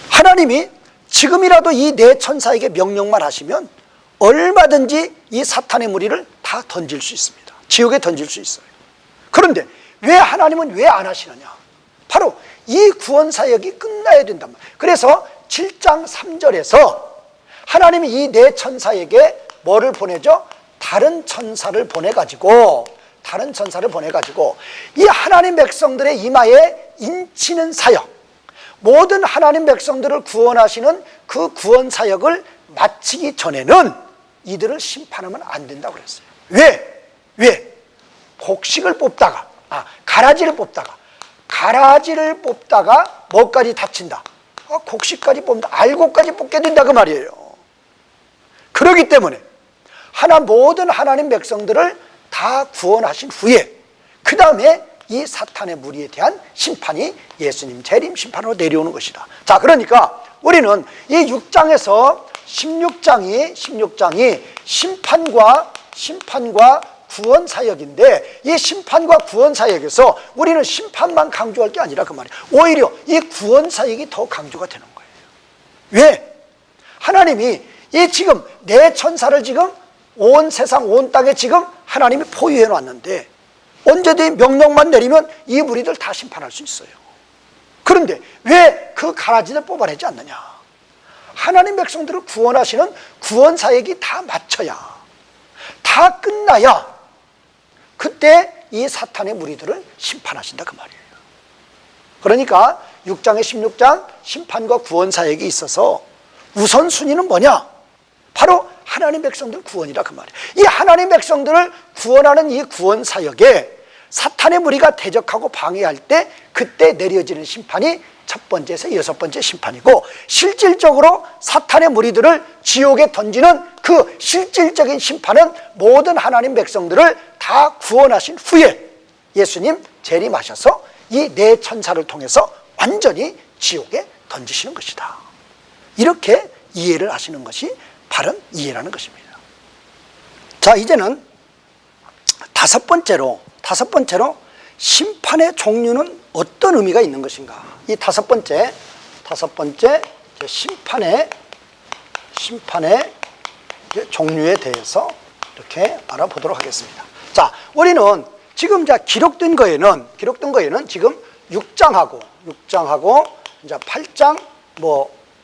하나님이 지금이라도 이 네 천사에게 명령만 하시면 얼마든지 이 사탄의 무리를 다 던질 수 있습니다. 지옥에 던질 수 있어요. 그런데 왜 하나님은 왜 안 하시느냐? 바로 이 구원 사역이 끝나야 된단 말이에요. 그래서 7장 3절에서 하나님이 이 네 천사에게 뭐를 보내죠? 다른 천사를 보내가지고 이 하나님 백성들의 이마에 인치는 사역, 모든 하나님 백성들을 구원하시는 그 구원 사역을 마치기 전에는 이들을 심판하면 안 된다고 그랬어요. 왜? 곡식을 뽑다가, 가라지를 뽑다가 뭐까지 다친다? 곡식까지 뽑는다. 알곡까지 뽑게 된다 그 말이에요. 그렇기 때문에 모든 하나님 백성들을 다 구원하신 후에 그 다음에 이 사탄의 무리에 대한 심판이 예수님 재림 심판으로 내려오는 것이다. 자, 그러니까 우리는 이 6장에서 16장이 심판과 구원 사역인데, 이 심판과 구원 사역에서 우리는 심판만 강조할 게 아니라 그 말이에요. 오히려 이 구원 사역이 더 강조가 되는 거예요. 왜? 하나님이 이 지금 네 천사를 지금 온 세상 온 땅에 지금 하나님이 포위해 놨는데 언제든지 명령만 내리면 이 무리들 다 심판할 수 있어요. 그런데 왜 그 가라지를 뽑아내지 않느냐? 하나님 백성들을 구원하시는 구원 사역이 다 마쳐야, 다 끝나야 그때 이 사탄의 무리들을 심판하신다 그 말이에요. 그러니까 6장에 16장 심판과 구원 사역이 있어서 우선순위는 뭐냐? 바로 하나님 백성들 구원이라 그 말이에요. 이 하나님 백성들을 구원하는 이 구원 사역에 사탄의 무리가 대적하고 방해할 때 그때 내려지는 심판이 첫 번째에서 여섯 번째 심판이고, 실질적으로 사탄의 무리들을 지옥에 던지는 그 실질적인 심판은 모든 하나님 백성들을 다 구원하신 후에 예수님 재림하셔서 이 네 천사를 통해서 완전히 지옥에 던지시는 것이다. 이렇게 이해를 하시는 것이 바른 이해라는 것입니다. 자, 이제는 다섯 번째로 심판의 종류는 어떤 의미가 있는 것인가? 이 다섯 번째 심판의 종류에 대해서 이렇게 알아보도록 하겠습니다. 자, 우리는 지금 기록된 거에는 지금 6장하고 이제 8장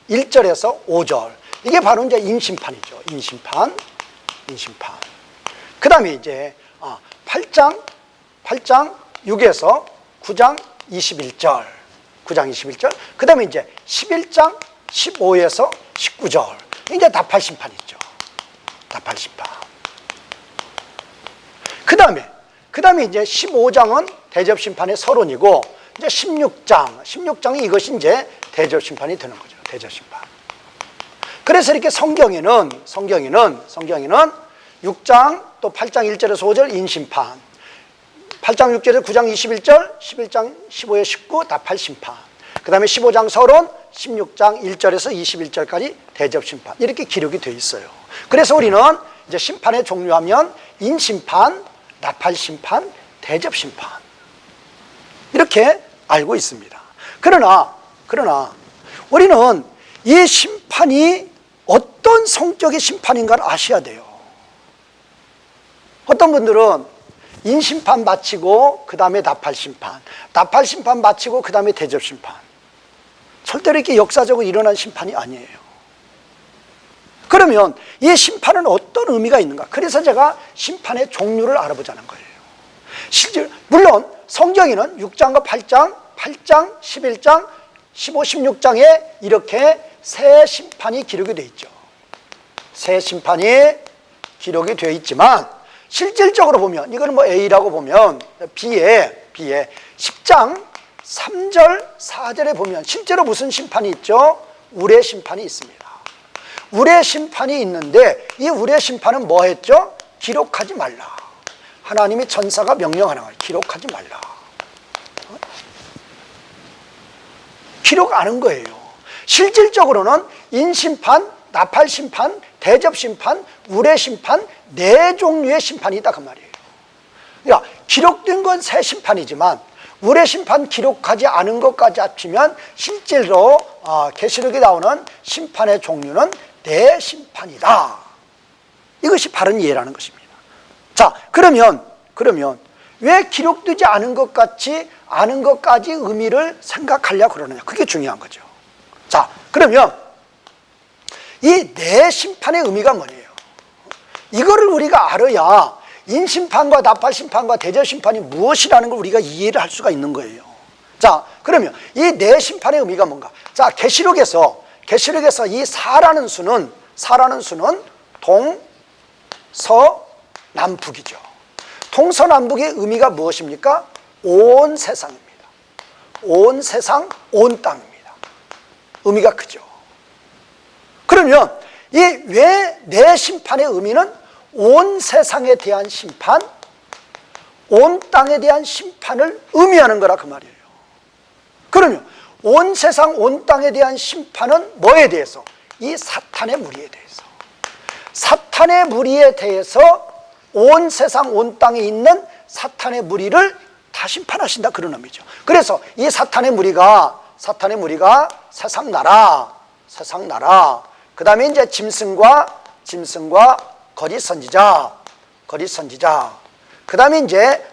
1절에서 5절, 이게 바로 이제 인심판이죠. 인심판. 그 다음에 이제 8장 6에서 9장 21절, 그 다음에 이제 11장 15에서 19절, 이제 나팔심판 있죠. 나팔심판. 그 다음에 이제 15장은 대접심판의 서론이고, 이제 16장이 이것이 이제 대접심판이 되는 거죠. 대접심판. 그래서 이렇게 성경에는 6장 또 8장 1절에서 5절 인심판, 8장 6절에서 9장 21절, 11장 15에 19 나팔심판, 그 다음에 15장 서론, 16장 1절에서 21절까지 대접심판, 이렇게 기록이 되어 있어요. 그래서 우리는 이제 심판의 종류하면 인심판, 나팔심판, 대접심판, 이렇게 알고 있습니다. 그러나 우리는 이 심판이 어떤 성격의 심판인가를 아셔야 돼요. 어떤 분들은 인심판 마치고 그 다음에 나팔심판, 나팔심판 마치고 그 다음에 대접심판, 절대로 이렇게 역사적으로 일어난 심판이 아니에요. 그러면 이 심판은 어떤 의미가 있는가? 그래서 제가 심판의 종류를 알아보자는 거예요. 실제 물론 성경에는 6장과 8장, 11장, 15, 16장에 이렇게 새 심판이 기록이 되어 있죠. 새 심판이 기록이 되어 있지만 실질적으로 보면, 이거는 뭐 A라고 보면 B에 10장 3절 4절에 보면 실제로 무슨 심판이 있죠? 우레 심판이 있습니다. 우레 심판이 있는데 이 우레 심판은 뭐 했죠? 기록하지 말라. 하나님이 천사가 명령하는 거예요. 기록하지 말라. 기록 안 한 거예요. 실질적으로는 인심판, 나팔심판, 대접심판, 우레심판, 네 종류의 심판이 있다 그 말이에요. 그러니까 기록된 건 새 심판이지만 우레심판 기록하지 않은 것까지 합치면 실제로 계시록에 나오는 심판의 종류는 네 심판이다. 이것이 바른 이해라는 것입니다. 자, 그러면 왜 기록되지 않은 것 같이 아는 것까지 의미를 생각하려고 그러느냐, 그게 중요한 거죠. 자, 그러면 이 네 심판의 의미가 뭐예요? 이거를 우리가 알아야 인심판과 나팔심판과 대접심판이 무엇이라는 걸 우리가 이해를 할 수가 있는 거예요. 자, 그러면 이 네 심판의 의미가 뭔가? 자, 계시록에서 이 사라는 수는 동서남북이죠. 동서남북의 의미가 무엇입니까? 온 세상입니다. 온 세상, 온 땅입니다. 의미가 크죠. 그러면 이 왜 내 심판의 의미는 온 세상에 대한 심판, 온 땅에 대한 심판을 의미하는 거라 그 말이에요. 그러면 온 세상, 온 땅에 대한 심판은 뭐에 대해서? 이 사탄의 무리에 대해서. 사탄의 무리에 대해서 온 세상, 온 땅에 있는 사탄의 무리를 다 심판하신다, 그런 의미죠. 그래서 이 사탄의 무리가 세상 나라, 그 다음에 이제 짐승과 거짓 선지자, 그 다음에 이제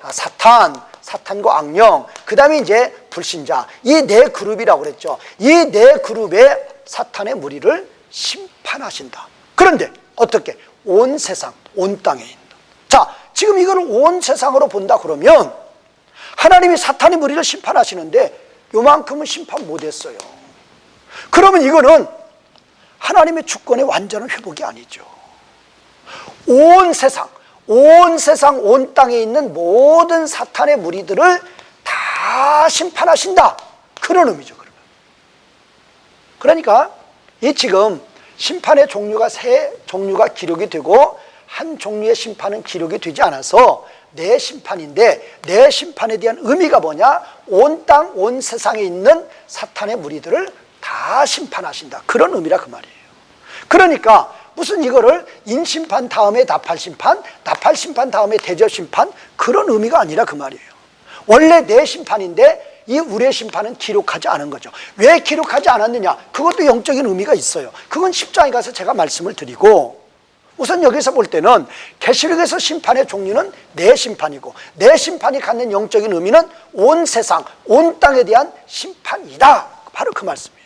사탄과 악령, 그 다음에 이제 불신자, 이 네 그룹이라고 그랬죠. 이 네 그룹의 사탄의 무리를 심판하신다. 그런데 어떻게? 온 세상, 온 땅에 있는. 자, 지금 이걸 온 세상으로 본다 그러면 하나님이 사탄의 무리를 심판하시는데 요만큼은 심판 못했어요. 그러면 이거는 하나님의 주권의 완전한 회복이 아니죠. 온 세상, 온 땅에 있는 모든 사탄의 무리들을 다 심판하신다, 그런 의미죠. 그러니까 이 지금 심판의 종류가 세 종류가 기록이 되고 한 종류의 심판은 기록이 되지 않아서 네 심판인데, 네 심판에 대한 의미가 뭐냐? 온 땅, 온 세상에 있는 사탄의 무리들을 다 심판하신다, 그런 의미라 그 말이에요. 그러니까 무슨 이거를 인심판 다음에 나팔심판, 나팔심판 다음에 대접심판, 그런 의미가 아니라 그 말이에요. 원래 네 심판인데 이 우레 심판은 기록하지 않은 거죠. 왜 기록하지 않았느냐? 그것도 영적인 의미가 있어요. 그건 10장에 가서 제가 말씀을 드리고, 우선 여기서 볼 때는 계시록에서 심판의 종류는 네 심판이고, 네 심판이 갖는 영적인 의미는 온 세상, 온 땅에 대한 심판이다, 바로 그 말씀이에요.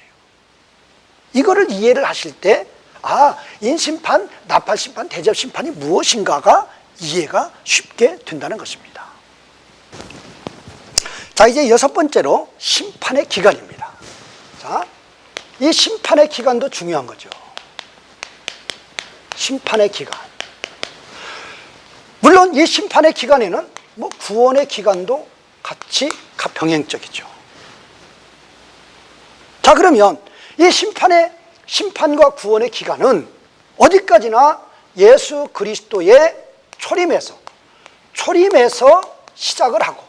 이거를 이해를 하실 때 인심판, 나팔심판, 대접심판이 무엇인가가 이해가 쉽게 된다는 것입니다. 자, 이제 여섯 번째로 심판의 기간입니다. 자, 이 심판의 기간도 중요한 거죠. 심판의 기간. 물론 이 심판의 기간에는 구원의 기간도 같이 병행적이죠. 자, 그러면 이 심판과 구원의 기간은 어디까지나 예수 그리스도의 초림에서 시작을 하고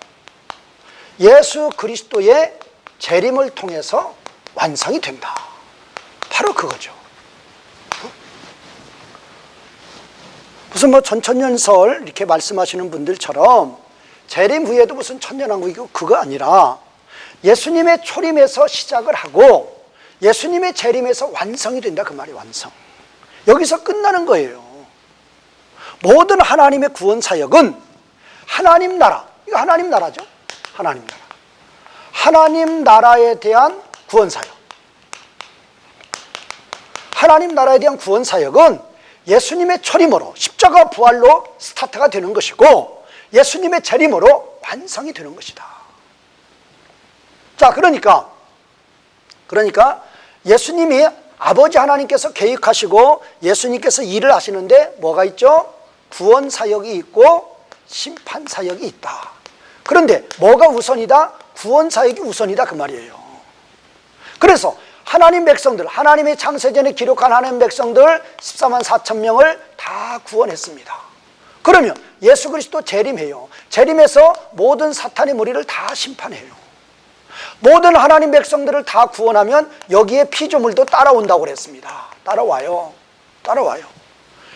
예수 그리스도의 재림을 통해서 완성이 된다. 바로 그거죠. 무슨 뭐 전천년설 이렇게 말씀하시는 분들처럼 재림 후에도 무슨 천년왕국이고 그거 아니라 예수님의 초림에서 시작을 하고 예수님의 재림에서 완성이 된다. 그 말이 완성. 여기서 끝나는 거예요. 모든 하나님의 구원 사역은 하나님 나라, 이거 하나님 나라죠. 하나님 나라. 하나님 나라에 대한 구원 사역. 하나님 나라에 대한 구원 사역은 예수님의 초림으로 십자가 부활로 스타트가 되는 것이고 예수님의 재림으로 완성이 되는 것이다. 자, 그러니까 예수님이 아버지 하나님께서 계획하시고 예수님께서 일을 하시는데 뭐가 있죠? 구원 사역이 있고 심판 사역이 있다. 그런데 뭐가 우선이다? 구원 사역이 우선이다 그 말이에요. 그래서 하나님 백성들, 하나님의 창세전에 기록한 하나님 백성들 14만 4천 명을 다 구원했습니다. 그러면 예수 그리스도 재림해요. 재림해서 모든 사탄의 무리를 다 심판해요. 모든 하나님 백성들을 다 구원하면 여기에 피조물도 따라온다고 그랬습니다. 따라와요.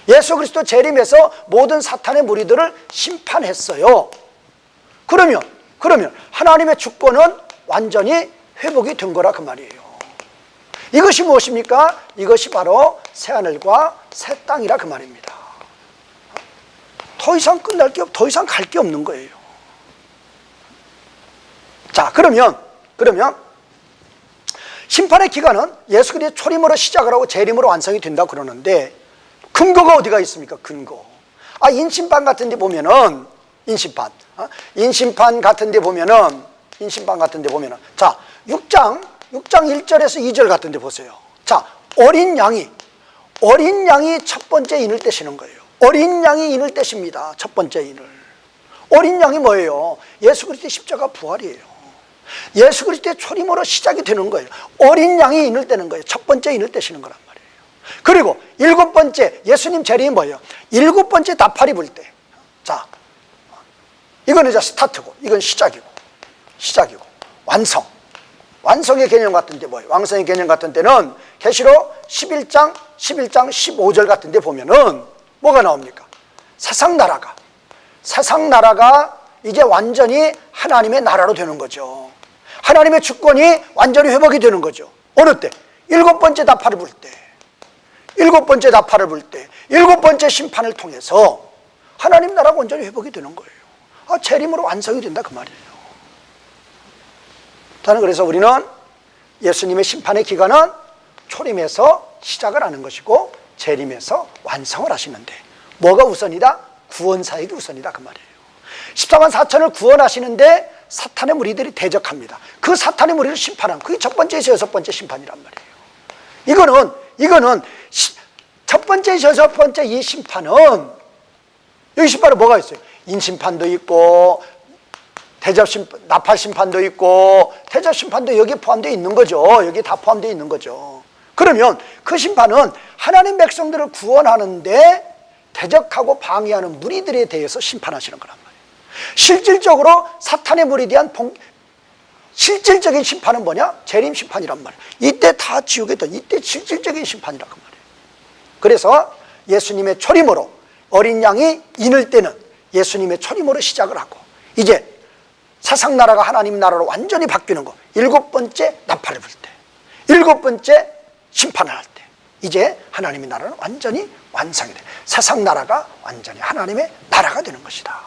예수 그리스도 재림해서 모든 사탄의 무리들을 심판했어요. 그러면 하나님의 주권은 완전히 회복이 된 거라 그 말이에요. 이것이 무엇입니까? 이것이 바로 새하늘과 새 땅이라 그 말입니다. 더 이상 더 이상 갈 게 없는 거예요. 자, 그러면 심판의 기간은 예수 그리스도의 초림으로 시작을 하고 재림으로 완성이 된다고 그러는데 근거가 어디가 있습니까? 근거. 인심판 같은 데 보면은 인심판 같은 데 보면은 자, 6장 1절에서 2절 같은 데 보세요. 자, 어린 양이 첫 번째 인을 떼시는 거예요. 어린 양이 인을 떼십니다. 첫 번째 인을. 어린 양이 뭐예요? 예수 그리스도의 십자가 부활이에요. 예수 그리스도의 초림으로 시작이 되는 거예요. 어린 양이 인을 떼는 거예요. 첫 번째 인을 떼시는 거란 말이에요. 그리고 7번째 예수님 재림이 뭐예요? 7번째 나팔이 불 때. 자, 이거는 이제 스타트고 이건 시작이고 완성의 개념 같은 데 뭐예요? 완성의 개념 같은 때는 계시록 11장 15절 같은 데 보면은 뭐가 나옵니까? 세상 나라가 이제 완전히 하나님의 나라로 되는 거죠. 하나님의 주권이 완전히 회복이 되는 거죠. 어느 때? 7번째 나팔을 불 때. 7번째 심판을 통해서 하나님 나라가 완전히 회복이 되는 거예요. 재림으로 완성이 된다 그 말이에요. 저는 그래서 우리는 예수님의 심판의 기간은 초림에서 시작을 하는 것이고 재림에서 완성을 하시는데 뭐가 우선이다? 구원 사역이 우선이다 그 말이에요. 14만 4천을 구원하시는데 사탄의 무리들이 대적합니다. 그 사탄의 무리를 심판한 그게 첫 번째에서 여섯 번째 심판이란 말이에요. 이거는 첫 번째에서 여섯 번째 이 심판은 여기 심판은 뭐가 있어요? 인심판도 있고 나팔 심판도 있고 대접 심판도 여기에 포함되어 있는 거죠. 여기 다 포함되어 있는 거죠. 그러면 그 심판은 하나님 백성들을 구원하는데 대적하고 방해하는 무리들에 대해서 심판하시는 거란 말이에요. 실질적으로 사탄의 무리에 대한 실질적인 심판은 뭐냐? 재림 심판이란 말이에요. 이때 다 지우겠다. 이때 실질적인 심판이란 말이에요. 그래서 예수님의 초림으로 어린 양이 인을 때는 예수님의 초림으로 시작을 하고 이제 세상 나라가 하나님 나라로 완전히 바뀌는 거 7번째 나팔을 불 때 7번째 심판을 할 때 이제 하나님의 나라는 완전히 완성이 돼. 세상 나라가 완전히 하나님의 나라가 되는 것이다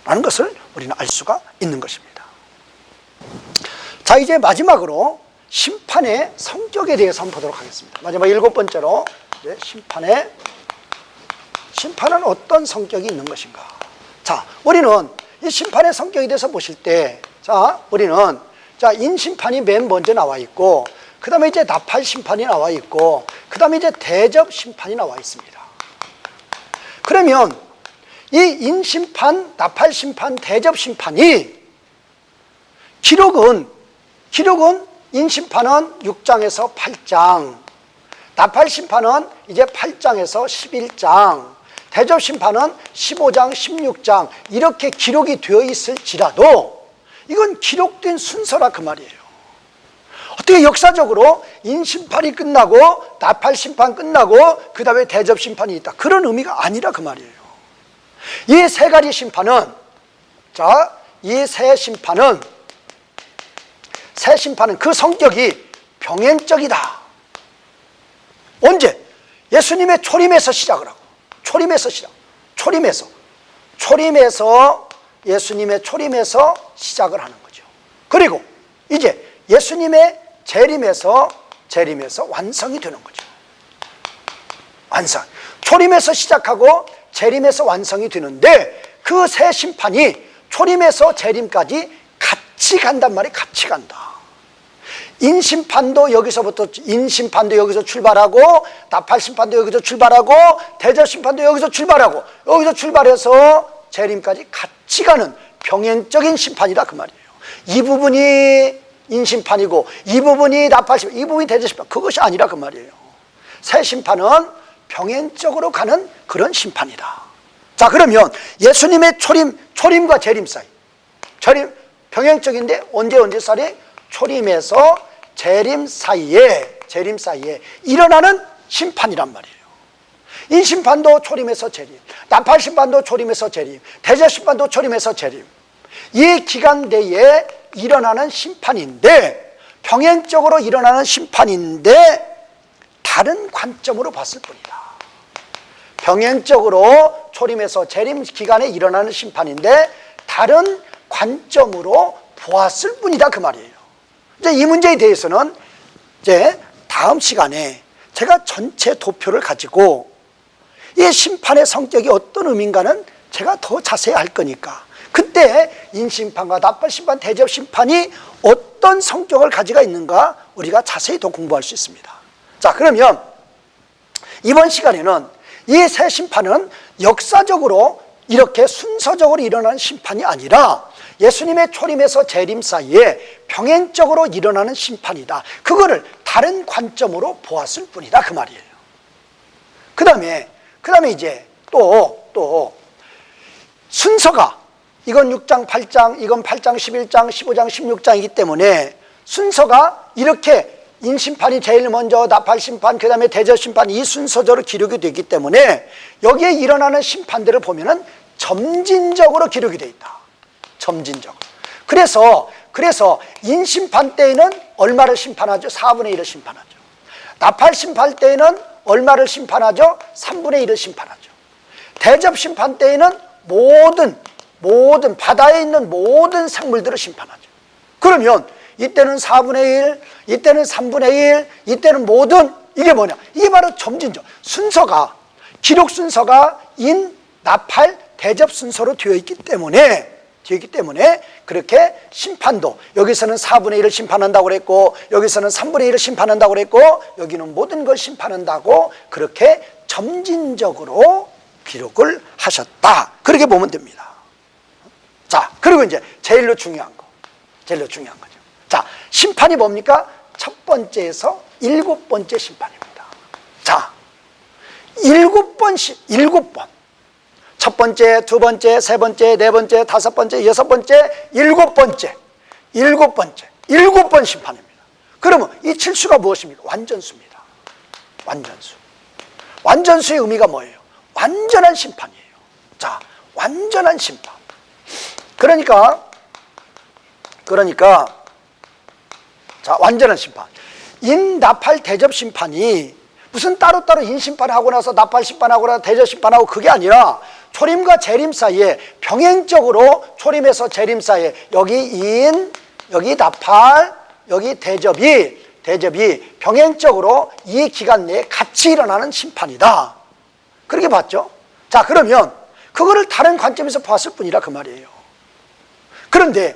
라는 것을 우리는 알 수가 있는 것입니다. 자, 이제 마지막으로 심판의 성격에 대해서 한번 보도록 하겠습니다. 마지막 7번째로 이제 심판은 어떤 성격이 있는 것인가. 자, 우리는 이 심판의 성격에 대해서 보실 때, 우리는 인심판이 맨 먼저 나와 있고, 그 다음에 이제 나팔 심판이 나와 있고, 그 다음에 이제 대접 심판이 나와 있습니다. 그러면 이 인심판, 나팔 심판, 대접 심판이 기록은 인심판은 6장에서 8장, 나팔 심판은 이제 8장에서 11장, 대접심판은 15장, 16장 이렇게 기록이 되어 있을지라도 이건 기록된 순서라 그 말이에요. 어떻게 역사적으로 인심판이 끝나고 나팔심판 끝나고 그 다음에 대접심판이 있다, 그런 의미가 아니라 그 말이에요. 이 세 가지 심판은, 자, 이 세 심판은 그 성격이 병행적이다. 언제? 예수님의 초림에서 시작을 하고, 예수님의 초림에서 시작을 하는 거죠. 그리고 이제 예수님의 재림에서 완성이 되는 거죠. 완성. 초림에서 시작하고 재림에서 완성이 되는데 그 세 심판이 초림에서 재림까지 같이 간단 말이에요. 같이 간다. 인심판도 여기서 출발하고, 나팔심판도 여기서 출발하고, 대접심판도 여기서 출발해서 재림까지 같이 가는 병행적인 심판이다 그 말이에요. 이 부분이 인심판이고 이 부분이 나팔심판, 이 부분이 대접심판, 그것이 아니라 그 말이에요. 새 심판은 병행적으로 가는 그런 심판이다. 자, 그러면 예수님의 초림과 재림 사이, 병행적인데 언제 사이? 초림에서 재림 사이에 일어나는 심판이란 말이에요. 인심판도 초림에서 재림, 나팔심판도 초림에서 재림, 대접심판도 초림에서 재림, 이 기간 내에 일어나는 심판인데, 병행적으로 일어나는 심판인데 다른 관점으로 봤을 뿐이다. 병행적으로 초림에서 재림 기간에 일어나는 심판인데 다른 관점으로 보았을 뿐이다 그 말이에요. 이제 이 문제에 대해서는 이제 다음 시간에 제가 전체 도표를 가지고 이 심판의 성격이 어떤 의미인가는 제가 더 자세히 할 거니까 그때 인심판과 나팔심판, 대접심판이 어떤 성격을 가지고 있는가 우리가 자세히 더 공부할 수 있습니다. 자, 그러면 이번 시간에는 이 세 심판은 역사적으로 이렇게 순서적으로 일어나는 심판이 아니라 예수님의 초림에서 재림 사이에 병행적으로 일어나는 심판이다. 그거를 다른 관점으로 보았을 뿐이다 그 말이에요. 그 다음에 이제 또 순서가, 이건 6장, 8장, 이건 8장, 11장, 15장, 16장이기 때문에 순서가 이렇게 인심판이 제일 먼저, 나팔심판, 그 다음에 대접심판, 이 순서대로 기록이 되기 때문에 여기에 일어나는 심판들을 보면은 점진적으로 기록이 되어 있다. 점진적으로. 그래서 인심판 때에는 얼마를 심판하죠? 4분의 1을 심판하죠. 나팔심판 때에는 얼마를 심판하죠? 3분의 1을 심판하죠. 대접심판 때에는 모든 바다에 있는 모든 생물들을 심판하죠. 그러면 이때는 4분의 1, 이때는 3분의 1, 이때는 모든, 이게 뭐냐? 이게 바로 점진적. 기록 순서가 인, 나팔, 대접 순서로 되어 있기 때문에 그렇게 심판도 여기서는 4분의 1을 심판한다고 그랬고 여기서는 3분의 1을 심판한다고 그랬고 여기는 모든 걸 심판한다고 그렇게 점진적으로 기록을 하셨다. 그렇게 보면 됩니다. 자, 그리고 이제 제일로 중요한 거죠. 자, 심판이 뭡니까? 첫 번째에서 7번째 심판입니다. 자, 7번. 첫 번째, 두 번째, 세 번째, 네 번째, 다섯 번째, 여섯 번째, 7번째. 7번 심판입니다. 그러면 이 칠수가 무엇입니까? 완전수입니다. 완전수의 의미가 뭐예요? 완전한 심판이에요. 자, 완전한 심판. 그러니까 자, 완전한 심판. 인, 나팔, 대접 심판이 무슨 따로따로 인심판하고 나서 나팔심판하고 나서 대접심판하고 그게 아니라 초림과 재림 사이에 병행적으로 초림에서 재림 사이에 여기 인, 여기 나팔, 여기 대접이 병행적으로 이 기간 내에 같이 일어나는 심판이다. 그렇게 봤죠? 자, 그러면 그거를 다른 관점에서 봤을 뿐이라 그 말이에요. 그런데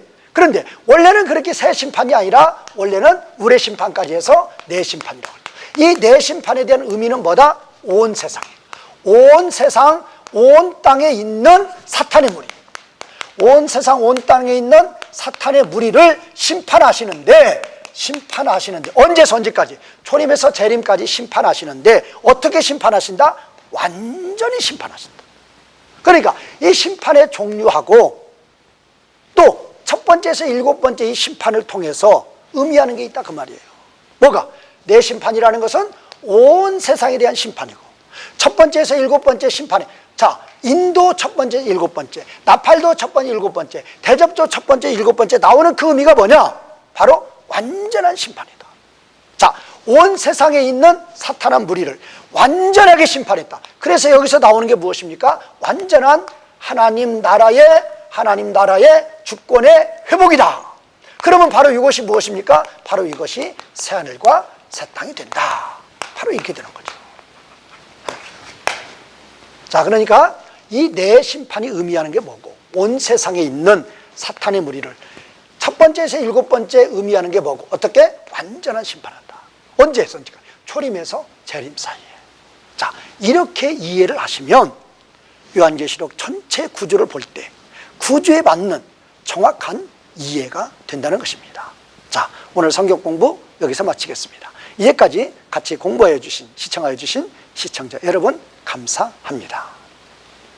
원래는 그렇게 세 심판이 아니라 원래는 우레 심판까지 해서 네 심판이라고 해요. 이 네 심판에 대한 의미는 뭐다? 온 세상, 온 땅에 있는 사탄의 무리, 온 세상, 온 땅에 있는 사탄의 무리를 심판하시는데 언제서 언제까지? 초림에서 재림까지 심판하시는데 어떻게 심판하신다? 완전히 심판하신다. 그러니까 이 심판의 종류하고 또 첫 번째에서 일곱 번째 이 심판을 통해서 의미하는 게 있다 그 말이에요. 뭐가? 내 심판이라는 것은 온 세상에 대한 심판이고, 첫 번째에서 일곱 번째 심판에, 자, 인도 첫 번째 일곱 번째, 나팔도 첫 번째 일곱 번째, 대접조 첫 번째 일곱 번째 나오는 그 의미가 뭐냐? 바로 완전한 심판이다. 자, 온 세상에 있는 사탄한 무리를 완전하게 심판했다. 그래서 여기서 나오는 게 무엇입니까? 완전한 하나님 나라의 주권의 회복이다. 그러면 바로 이것이 무엇입니까? 바로 이것이 새하늘과 새 땅이 된다. 바로 이렇게 되는 거죠. 자, 그러니까 이 내 심판이 의미하는 게 뭐고, 온 세상에 있는 사탄의 무리를 첫 번째에서 일곱 번째 의미하는 게 뭐고, 어떻게? 완전한 심판한다. 언제 했습니까? 초림에서 재림 사이에. 자, 이렇게 이해를 하시면 요한계시록 전체 구조를 볼 때 구조에 맞는 정확한 이해가 된다는 것입니다. 자, 오늘 성경 공부 여기서 마치겠습니다. 이제까지 같이 공부해 주신, 시청하여 주신 시청자 여러분 감사합니다.